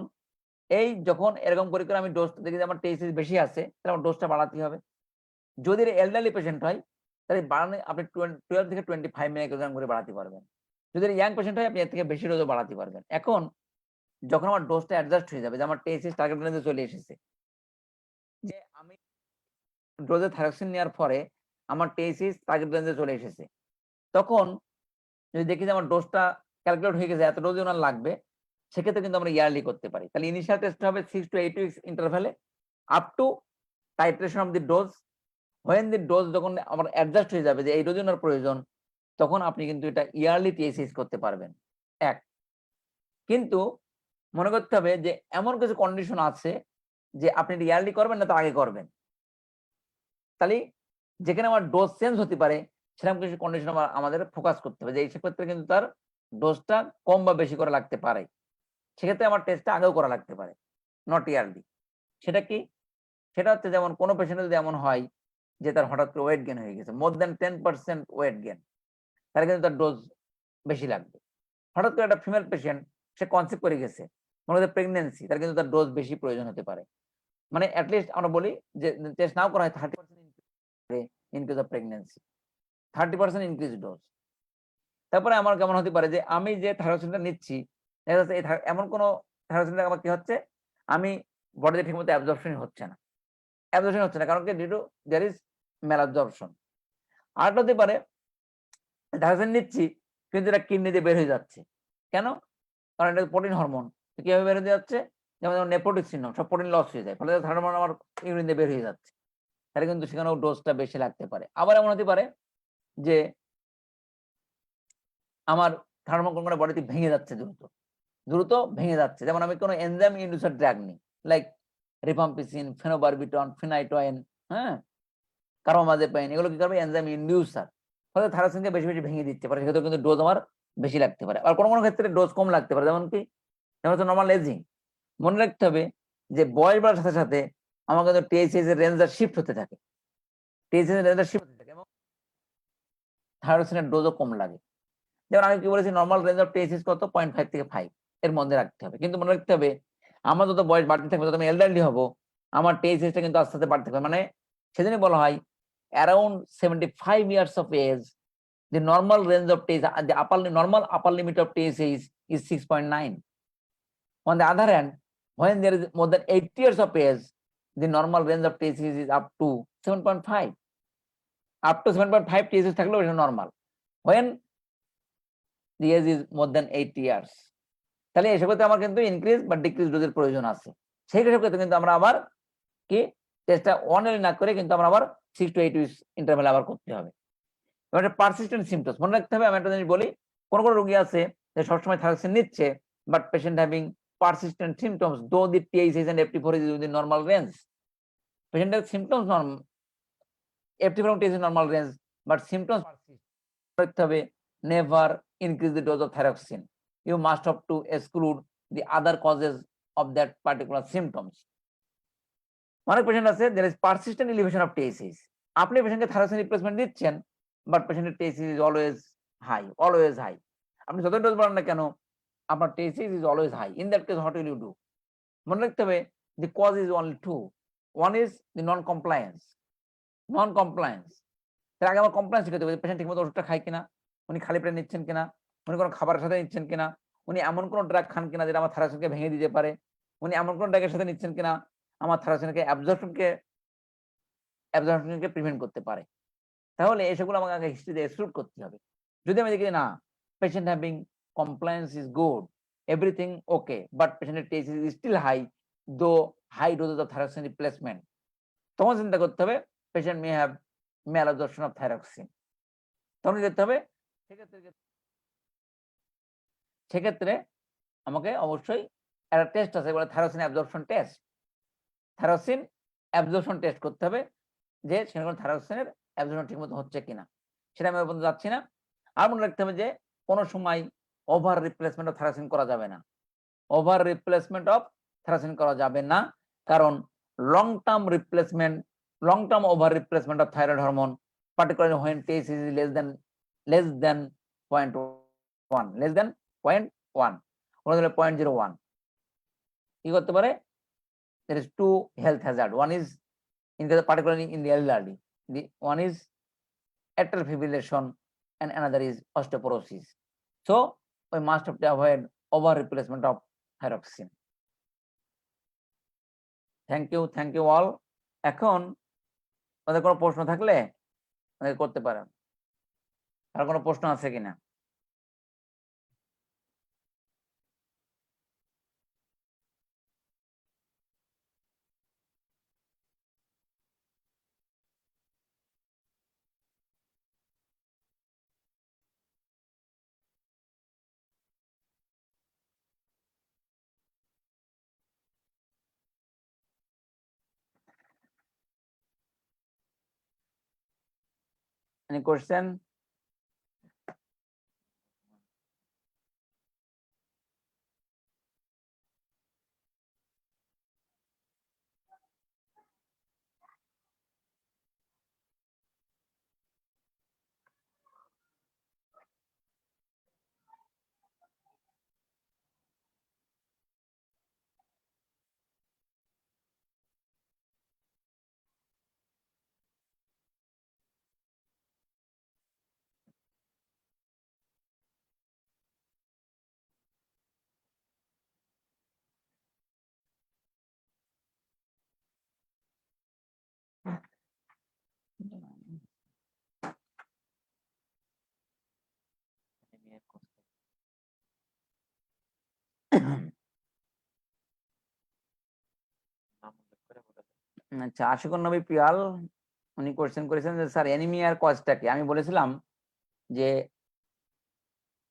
এই যখন এরকম করে আমি ডোজটা দেখি যে আমার টিএইচএইচ বেশি আছে, তাহলে আমার ডোজটা বাড়াতে হবে। যদি এলডারলি পেশেন্ট হয় তাহলে বাড়ানো আপনি 12 থেকে 25 মিলিগ্রাম করে বাড়াতে পারবেন। যদি ইয়াং পেশেন্ট হয় আপনি এর থেকে বেশি ডোজও বাড়াতে পারবেন। এখন যখন আমার ডোজটা অ্যাডজাস্ট হয়ে যাবে যে আমার টিএইচএইচ টার্গেট রেঞ্জে চলে এসেছে, যে আমি ডোজে থাইরক্সিন নেওয়ার পরে আমার টিএইচএইচ টার্গেট রেঞ্জে চলে এসেছে, তখন যদি দেখি যে আমার ডোজটা ক্যালকুলেট হয়ে গেছে এত ডোজ ওনার লাগবে, সেক্ষেত্রে কিন্তু আমরা ইয়ারলি করতে পারি। তাহলে ইনিশিয়াল টেস্ট হবে 6 to 8 উইকস ইন্টারভ্যালে up to titration of the dose. When the dose যখন আমার অ্যাডজাস্ট হয়ে যাবে যে এই ডোজ ওনার প্রয়োজন, তখন আপনি কিন্তু এটা ইয়ারলি টিএইচএইচ করতে পারবেন। এক, কিন্তু মনে করতে হবে যে এমন কিছু কন্ডিশন আছে যে আপনি ইয়ারলি করবেন না তো আগে করবেন, তাহলে যেখানে আমার ডোজ চেঞ্জ হতে পারে সেরকম কিছু কন্ডিশন আমাদের ফোকাস করতে হবে যে এই ক্ষেত্রে কিন্তু তার ডোজটা কম বা বেশি করে লাগতে পারে, সেক্ষেত্রে আমার টেস্টটা আগেও করা লাগতে পারে, নট ইয়ারলি। সেটা কি? সেটা হচ্ছে যেমন কোনো পেশেন্টের যদি এমন হয় যে তার হঠাৎ করে ওয়েট গেন হয়ে গেছে, মোর দেন 10% ওয়েট গেন, তাহলে কিন্তু তার ডোজ বেশি লাগবে। হঠাৎ করে একটা ফিমেল পেশেন্ট সে কনসিভ করে গেছে, মনে হচ্ছে প্রেগনেন্সি, তার কিন্তু তার ডোজ বেশি প্রয়োজন হতে পারে। মানে অ্যাটলিস্ট আমরা বলি যে টেস্ট নাও করা হয় 30% increase of pregnancy, 30% increase dose. তারপরে আমার কেমন হতে পারে যে আমি যে থাইরক্সিনটা নিচ্ছি দেখা যাচ্ছে এমন কোনো থাইরক্সিনটা আমার কি হচ্ছে, আমি বডিতে ঠিকমতো অ্যাবজর্পশন হচ্ছে না, কারণ কি due to there is malabsorption. আরেকটা হতে পারে থাইরক্সিন নিচ্ছি কিন্তু এটা কিডনি দিয়ে বের হয়ে যাচ্ছে। কেন? কারণ এটা প্রোটিন হরমোন, কিভাবে বের হয়ে যাচ্ছে, যেমন নেপোটিক সিনড্রোম, সব প্রোটিন লস হয়ে যায়, ফলে হরমোন আমার ইউরিন দিয়ে বের হয়ে যাচ্ছে, তাহলে কিন্তু সেখানেও ডোজটা বেশি লাগতে পারে। আবার এমন হতে পারে যে আমার থার্মোন কোন বডিতে ভেঙে যাচ্ছে, দ্রুত ভেঙে যাচ্ছে, যেমন আমি কোনো এনজাইম ইন্ডিউসার ড্রাগ নিই লাইক রিফাম্পিসিন, ফেনোবারবিটন, ফিনাইটোয়াইন, হ্যাঁ, কার্বামাজেপাইন, এগুলো কি করবে এনজাইম ইন্ডিউসার, ফলে থাইরক্সিনকে বেশি বেশি ভেঙে দিতে পারে, সেক্ষেত্রে কিন্তু ডোজ আমার বেশি লাগতে পারে। আর কোনো ক্ষেত্রে ডোজ কম লাগতে পারে, যেমন কি যেমন হচ্ছে নর্মাল এজিং। মনে রাখতে হবে যে বয়স বাড়ার সাথে সাথে আমার কিন্তু টিএইচএইচ এর রেঞ্জটা শিফট হতে থাকে, এবং থাইরক্সিনের ডোজও কম লাগে। যেমন আমি কি বলেছি নর্মাল রেঞ্জ অফ টিএইচএইচ কত 0.5 থেকে 5 এর মধ্যে রাখতে হবে, কিন্তু মনে রাখতে হবে আমার যত বয়স বাড়তে থাকবে তত আমি এলডারলি হব, আমার টিএইচএইচটা কিন্তু আস্তে আস্তে বাড়তে থাকবে। মানে সেজন্যই বলা হয় around 75 years of age the normal range of TSH, the normal upper limit of TSH is 6.9. On the other hand, when there is more than 80 years of age, the normal range of TSH is up to 7.5. Up to 7.5 TSH থাকলেও এটা normal. When the age is more than 80 years, তাহলে এসব ক্ষেত্রে আমার কিন্তু increase বা decrease ডোজের প্রয়োজন আছে। সেই ক্ষেত্রে কিন্তু আমরা আবার কি টেস্টটা অনলি না করে কিন্তু আমরা আবার 6 to 8 উইকস ইন্টারভ্যাল আবার করতে হবে। এবার পারসিস্টেন্ট সিমটমস মনে রাখতে হবে। আমি একটা জিনিস বলি, কোন রোগী আছে যে সবসময় থাইরক্সিন নিচ্ছে but patient having persistent symptoms though the TSH and FT4 is within normal range. পেশেন্টের সিমটমস নরমাল, FT4 এবং TSH normal range, but symptoms persist, রাখতে হবে never increase the dose of thyroxine. You must have to exclude the other causes of that particular symptoms. অনেক patient আছে there is persistent elevation of TSH, আপনি পেশেন্টকে thyroxine replacement দিচ্ছেন but patient TSH is always high. আপনি যত dose বাড়ান না কেন আপনার TSH is always high. In that case, what will you do? মনে রাখতে হবে the cause is only two. One is the non-compliance. তার আগে আমার কমপ্লায়েন্স শিখাতে হবে, পেশেন্ট ঠিকমতো ওষুধটা খায় কিনা, উনি খালি পেটে নিচ্ছেন কিনা, উনি কোনো খাবারের সাথে নিচ্ছেন কিনা, উনি এমন কোনো ড্রাগ খান কিনা যেটা আমার থাইরক্সিনকে ভেঙে দিতে পারে, উনি এমন কোনো ড্রাগের সাথে নিচ্ছেন কিনা আমার থাইরক্সিনকে অ্যাবজর্পশনকে প্রিভেন্ট করতে পারে। তাহলে এসবগুলো আমাকে আগে হিস্ট্রিতে এক্সক্লুড করতে হবে। যদি আমি দেখি না patient having compliance is good, everything okay, but পেশেন্টের TSH is still high though high doses of thyroxine replacement, তখন চিন্তা করতে হবে patient may have malabsorption of thyroxine. তখন কি করতে হবে, সেক্ষেত্রে আমাকে অবশ্যই একটা টেস্ট আছে বলে থাইরোসিন অ্যাবজর্পশন টেস্ট। থাইরোসিন অ্যাবজর্পশন টেস্ট করতে হবে যে সেখানে থাইরোসিনের অ্যাবজর্পশন ঠিকমতো হচ্ছে কিনা, সেটা আমি পর্যন্ত যাচ্ছি না। আর মনে রাখতে হবে যে কোনো সময় ওভার রিপ্লেসমেন্ট অফ থাইরোসিন করা যাবে না। ওভার রিপ্লেসমেন্ট অফ থাইরোসিন করা যাবে না, কারণ long term over replacement of thyroid hormone, particularly when TH is less than 0.1, less than 0.1 হলে 0.01, কি করতে পারে, there is two health hazard. One is particularly in the elderly, one is atrial fibrillation and another is osteoporosis. So we must have to avoid over replacement of thyroxine. Thank you all. এখন আমাদের কোনো প্রশ্ন থাকলে আমাদের করতে পারেন। আর কোনো প্রশ্ন আছে কিনা? Any question? anemia cause নাম উল্লেখ করে বলে দেন। আচ্ছা, আশিকুর নবী পিয়াল উনি কোয়েশ্চেন করেছেন যে স্যার অ্যানিমিয়ার কজটা কি? আমি বলেছিলাম যে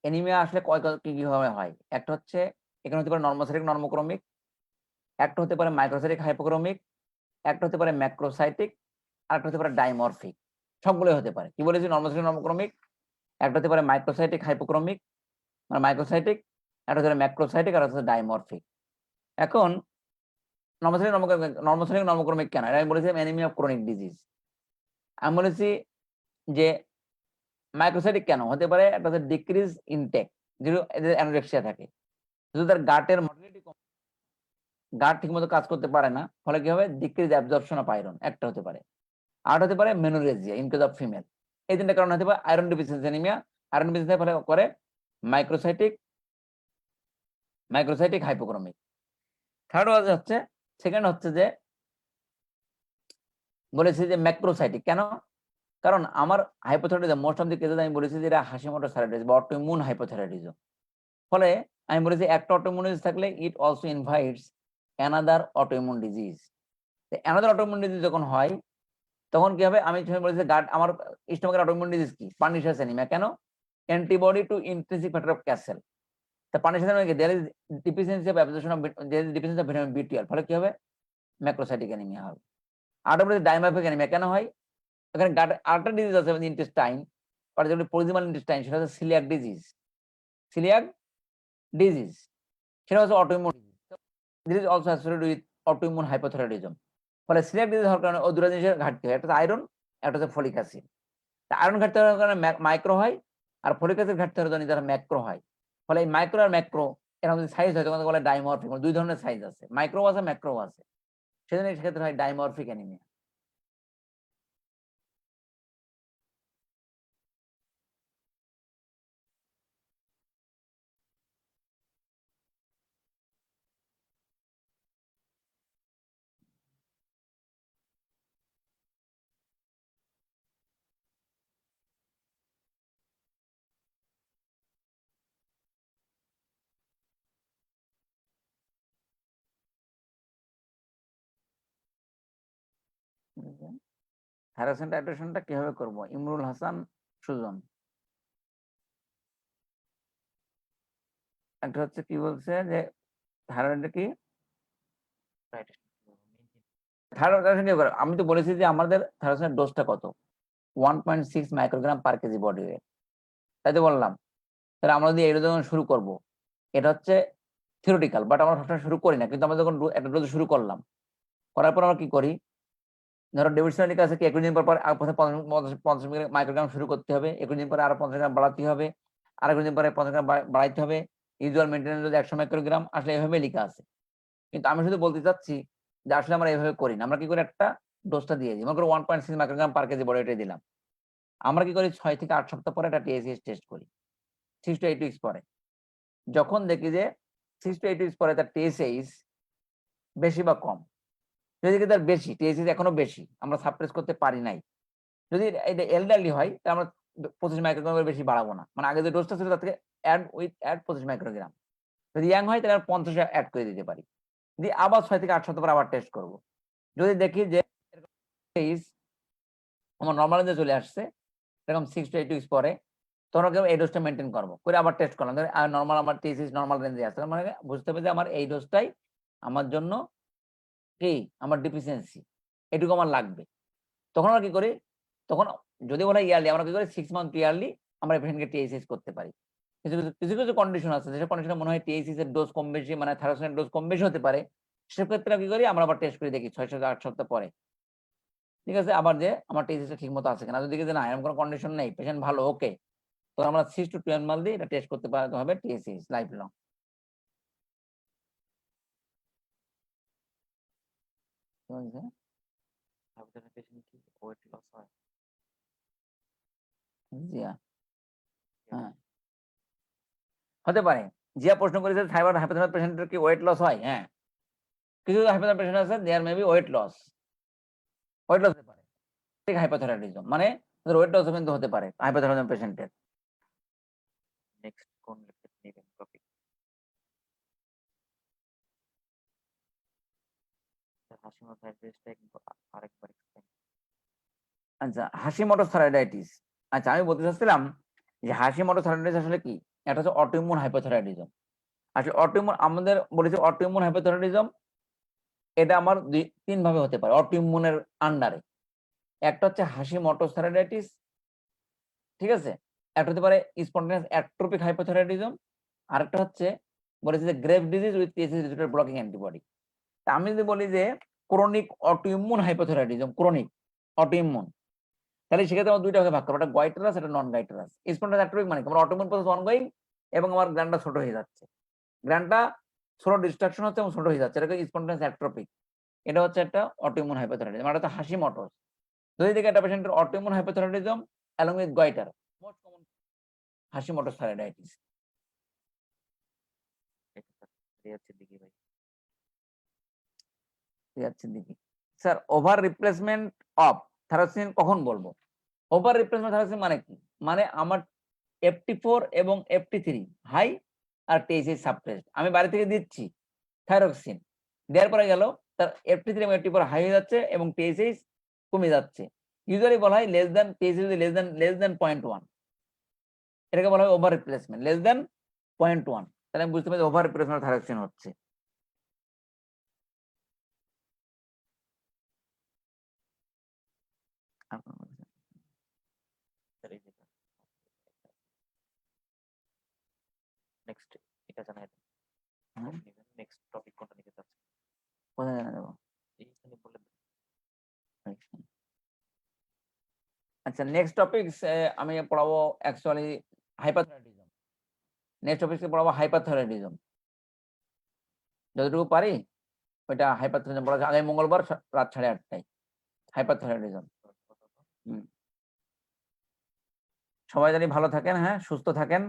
অ্যানিমিয়া আসলে কি ভাবে হয়। একটা হচ্ছে এখানে হতে পারে নর্মোসাইটিক নর্মোক্রমিক, একটা হতে পারে মাইক্রোসাইটিক হাইপোক্রমিক, একটা হতে পারে ম্যাক্রোসাইটিক, আর একটা হতে পারে ডাইমরফিক। সবগুলোই হতে পারে। কি বলেছি, নর্মোসাইটিক নর্মোক্রমিক, একটা হতে পারে মাইক্রোসাইটিক হাইপোক্রমিক মানে মাইক্রোসাইটিক, একটা হচ্ছে ম্যাক্রোসাইটিক, আর হচ্ছে ডাইমরফিক। এখন নর্মোসাইটিক নর্মোক্রমিক কেন, এটা আমি বলেছিলাম অ্যানিমিয়া অফ ক্রনিক ডিজিজ। আমি বলেছি যে মাইক্রোসাইটিক কেন হতে পারে, একটা হচ্ছে ডিক্রিজ ইনটেক, যেগুলো এদের অ্যানোরেক্সিয়া থাকে, যদি তার গাটের মোটিলিটি কম, গাট ঠিকমতো কাজ করতে পারে না, ফলে কি হবে, ডিক্রিজ অ্যাবজর্পশন অফ আয়রন একটা হতে পারে। আর হতে পারে menorrhagia in case of female. এই তিনটা কারণ হতে পারে iron deficiency anaemia. Iron deficiency ফলে করে মাইক্রোসাইটিক হাইপোক্রমিক। থার্ড হচ্ছে সেকেন্ড হচ্ছে যে বলেছি যে ম্যাক্রোসাইটিক কেন, কারণ আমার হাইপোথাইরয়েডিজম মোস্ট অফ দি কেসে আমি বলেছি যে এটা হাশিমোটোর থাইরয়েডিজম বা অটোইমিউন হাইপোথাইরয়েডিজম। ফলে আমি বলেছি একটা অটোইমিউন ডিজিজ থাকলে it also invites another autoimmune disease. Another autoimmune disease যখন হয় তখন কি হবে, আমি বলেছি গাট আমার স্টোমাকের অটোইমিউন ডিজিজ কি, পার্নিশিয়াস অ্যানিমিয়া। কেন, antibody to intrinsic factor of Castle. তা pernicious anaemia there is deficiency of absorption of deficiency of vitamin বি12, ফলে কি হবে, ম্যাক্রোসাইটিক অ্যানিমিয়া হবে। আর বলেছি ডাইমারফিক অ্যানিমিয়া কেন হয়, এখানে গাট আরেকটা ডিজিজ আছে ইন্টেস্টাইন, পার্টিকুলারলি প্রক্সিমাল ইন্টেস্টাইন, সেটা হচ্ছে সিলিয়াক ডিজিজ। সেটা হচ্ছে autoimmune disease. This is also associated with autoimmune hypothyroidism. ফলে সিলিয়াক ডিজিজ হওয়ার কারণে ও দুটো জিনিসের ঘাটতি হয়, একটা হচ্ছে আয়রন, একটা হচ্ছে ফলিক অ্যাসিড। আয়রন ঘাটতি হওয়ার কারণে মাইক্রো হয়, আর ফলিক অ্যাসিড ঘাটতি হওয়ার জন্য যারা ম্যাক্রো হয়। ফলে এই মাইক্রো আর ম্যাক্রো এরকম যদি সাইজ হয় তখন বলে ডাইমরফিক। দুই ধরনের সাইজ আছে, মাইক্রো আছে ম্যাক্রো আছে, সেজন্য সেক্ষেত্রে হয় ডাইমরফিক অ্যানিমিয়া। থাইরক্সিন টাইট্রেশনটা কিভাবে করব? ইমরুল হাসান সুজন একটা হচ্ছে কি বলছে যে থাইরয়েডটা কি থাইরয়েড টাইট্রেশন কি করে? আমি তো বলেছি যে আমাদের থাইরক্সিনের ডোজটা কত 1.6 microgram per kg body wait, তাই তো বললাম। তাহলে আমরা যদি এই ডোজ যখন শুরু করব, এটা হচ্ছে থিওরিটিক্যাল, বাট আমরা সবসময় শুরু করি না, কিন্তু আমরা যখন একটা ডোজ শুরু করলাম, করার পর আমরা কি করি, ধরো ডেভিড আছে কি 21 দিন পর পর প্রথমে 50 মাইক্রোগ্রাম শুরু করতে হবে, 21 দিন পরে আরো 50 গ্রাম বাড়াতে হবে, আর 21 দিন পরে 50 গ্রাম বাড়াইতে হবে, ইউজুয়াল মেনটেন্যান্স ডোজ 100 মাইক্রোগ্রাম, আসলে এইভাবে লেখা আছে। কিন্তু আমি শুধু বলতে চাচ্ছি যে আসলে আমরা এইভাবে করি না। আমরা কি করে একটা ডোজটা দিয়ে দিই, মনে করো 1.6 মাইক্রোগ্রাম পার কেজি বডি ওয়েটে দিলাম। আমরা কি করি 6 থেকে 8 সপ্তাহ পরে একটা টিএসএইচ টেস্ট করি 6 to 8 উইকস পরে। যখন দেখি যে 6 to 8 উইকস পরে তার টিএসএইচ বেশি বা কম, যদি তার বেশি টিএসএইচ এখনো বেশি, আমরা সাপ্রেস করতে পারি নাই, যদি এটা এলডারলি হয় তাহলে আমরা 25 মাইক্রোগ্রামের বেশি বাড়াবো না, মানে আগে যে ডোজটা ছিল তার থেকে অ্যাড 25 মাইক্রোগ্রাম। যদি ইয়াং হয় তাহলে 50 অ্যাড করে দিতে পারি, দিয়ে আবার 6 থেকে 8 সপ্তাহ পর আবার টেস্ট করব। যদি দেখি যে আমার নর্মাল রেঞ্জে চলে আসছে এরকম 6 to 8 উইকস পরে, তখন এই ডোজটা মেনটেন করবো, করে আবার টেস্ট করলাম, নর্মাল আমার টিএসএইচ নর্মাল রেঞ্জে আসছে, মানে বুঝতে হবে যে আমার এই ডোজটাই আমার জন্য কি আমার ডিফিসিয়েন্সি, এটুকু আমার লাগবে। তখন আমরা কি করি, তখন যদি বলা ইয়ারলি, আমরা কি করি 6 মান্থ ইয়ারলি আমরা পেশেন্টকে টিএসএইচ করতে পারি। কিছু কিছু কিছু কন্ডিশন আছে, যেসব কন্ডিশনে মনে হয় টিএসএইচ এর ডোজ কম বেশি, মানে থাইরক্সিনের ডোজ কম বেশি হতে পারে, সেক্ষেত্রে কি করি আমরা আবার টেস্ট করে দেখি 6 থেকে 8 সপ্তাহ পরে, ঠিক আছে, আবার যে আমার টিএসএইচটা ঠিক মতো আছে কিনা। যদি দেখি যে না এরকম কোনো কন্ডিশন নেই, পেশেন্ট ভালো, ওকে, তো আমরা 6 to 12 মান্থ দিয়ে এটা টেস্ট করতে পারতে হবে টিএসএইচ লাইফ লং। হ্যাঁ, হতে পারে। জিয়া প্রশ্ন করেছে থাইরয়েড হাইপোথাইরয়েড পেশেন্টের কি ওয়েট লস হয়? হ্যাঁ, কিছু হাইপোথাইরয়েড পেশেন্ট আছে দেয়ার মেবি ওয়েট লস হতে পারে, ঠিক হাইপোথাইরয়েডিজম মানে তাদের ওয়েট লস কিন্তু হতে পারে হাইপোথাইরয়েডিজম পেশেন্টের। নেক্সট কোন লেকচার নেবেন টপিক? হাসিমো থাইরয়েডটা আরেকবার এক্সপ্লেইন। আচ্ছা, হাশিমোটোস থাইরয়েডাইটিস। আচ্ছা, আমি বলতে চাচ্ছিলাম যে হাশিমোটোস থাইরয়েডাইটিস আসলে কি, এটা হচ্ছে অটোইমিউন হাইপোথাইরয়েডিজম। আসলে অটোইমিউন আমাদের বলেছে অটোইমিউন হাইপোথাইরয়েডিজম এটা আমার 3 ভাবে হতে পারে অটোইমিউনের আন্ডারে। একটা হচ্ছে হাশিমোটোস থাইরয়েডাইটিস, ঠিক আছে, একটা হতে পারে স্পন্টানিয়াস অ্যাট্রোপিক হাইপোথাইরয়েডিজম, আরেকটা হচ্ছে বলেছে যে grave disease with TSH receptor blocking antibody. তা আমি যদি বলি যে chronic autoimmune hypothyroidism, chronic autoimmune, তাহলে সেক্ষেত্রে আমরা দুইটা ভাগে ভাগ করবো, একটা গয়টারাস, একটা নন গয়টারাস। স্পন্টানিয়াস অ্যাট্রোপিক মানে আমার অটোইমিউন প্রসেস অনগোয়িং এবং আমার গ্ল্যান্ডটা ছোট হয়ে যাচ্ছে, গ্ল্যান্ডটা ছোট ডিস্ট্রাকশন হচ্ছে এবং ছোট হয়ে যাচ্ছে, এটাকে স্পন্টানিয়াস অ্যাট্রোপিক। এটা হচ্ছে একটা অটোইমিউন হাইপোথাইরয়েডিজম, আর একটা হাশিমোটোস। যদি দেখি একটা পেশেন্টের autoimmune hypothyroidism along with goitre, most common Hashimoto's thyroiditis. Siddiqui ভাই। Sir over replacement of thyroxine কখন বলবো? ওভার রিপ্লেসমেন্ট থাইরক্সিন মানে কি, মানে আমার FT4 এবং FT3 হাই আর টিএসএইচ সাপ্রেসড, আমি বাড়ি থেকে দিচ্ছি থাইরক্সিন, দেওয়ার পরে গেল তার FT3 এবং FT4 হাই হয়ে যাচ্ছে এবং টিএসএইচ কমে যাচ্ছে। ইউজুয়ালি বলা হয় less than TSH less than 0.1, এটাকে বলা হয় ওভার রিপ্লেসমেন্ট, লেস দ্যান 0.1। তাহলে আমি বুঝতে পারি ওভার রিপ্লেসমেন্ট থাইরক্সিন হচ্ছে। নেক্সট এটা জানাই দেন। নেক্সট টপিক কোনটা নিতে চাচ্ছেন? কোথায় জানা যাবো? এইখানে বলে দেন। আচ্ছা, নেক্সট টপিক আমি পড়াবো অ্যাকচুয়ালি হাইপারথাইরয়েডিজম। নেক্সট টপিক পড়াবো হাইপারথাইরয়েডিজম, যতটুকু পারি ওইটা হাইপারথাইরয়েডিজম পড়া আগামী মঙ্গলবার রাত 8:30টায় হাইপারথাইরয়েডিজম। সবাই জানি ভালো থাকেন, হ্যাঁ সুস্থ থাকেন।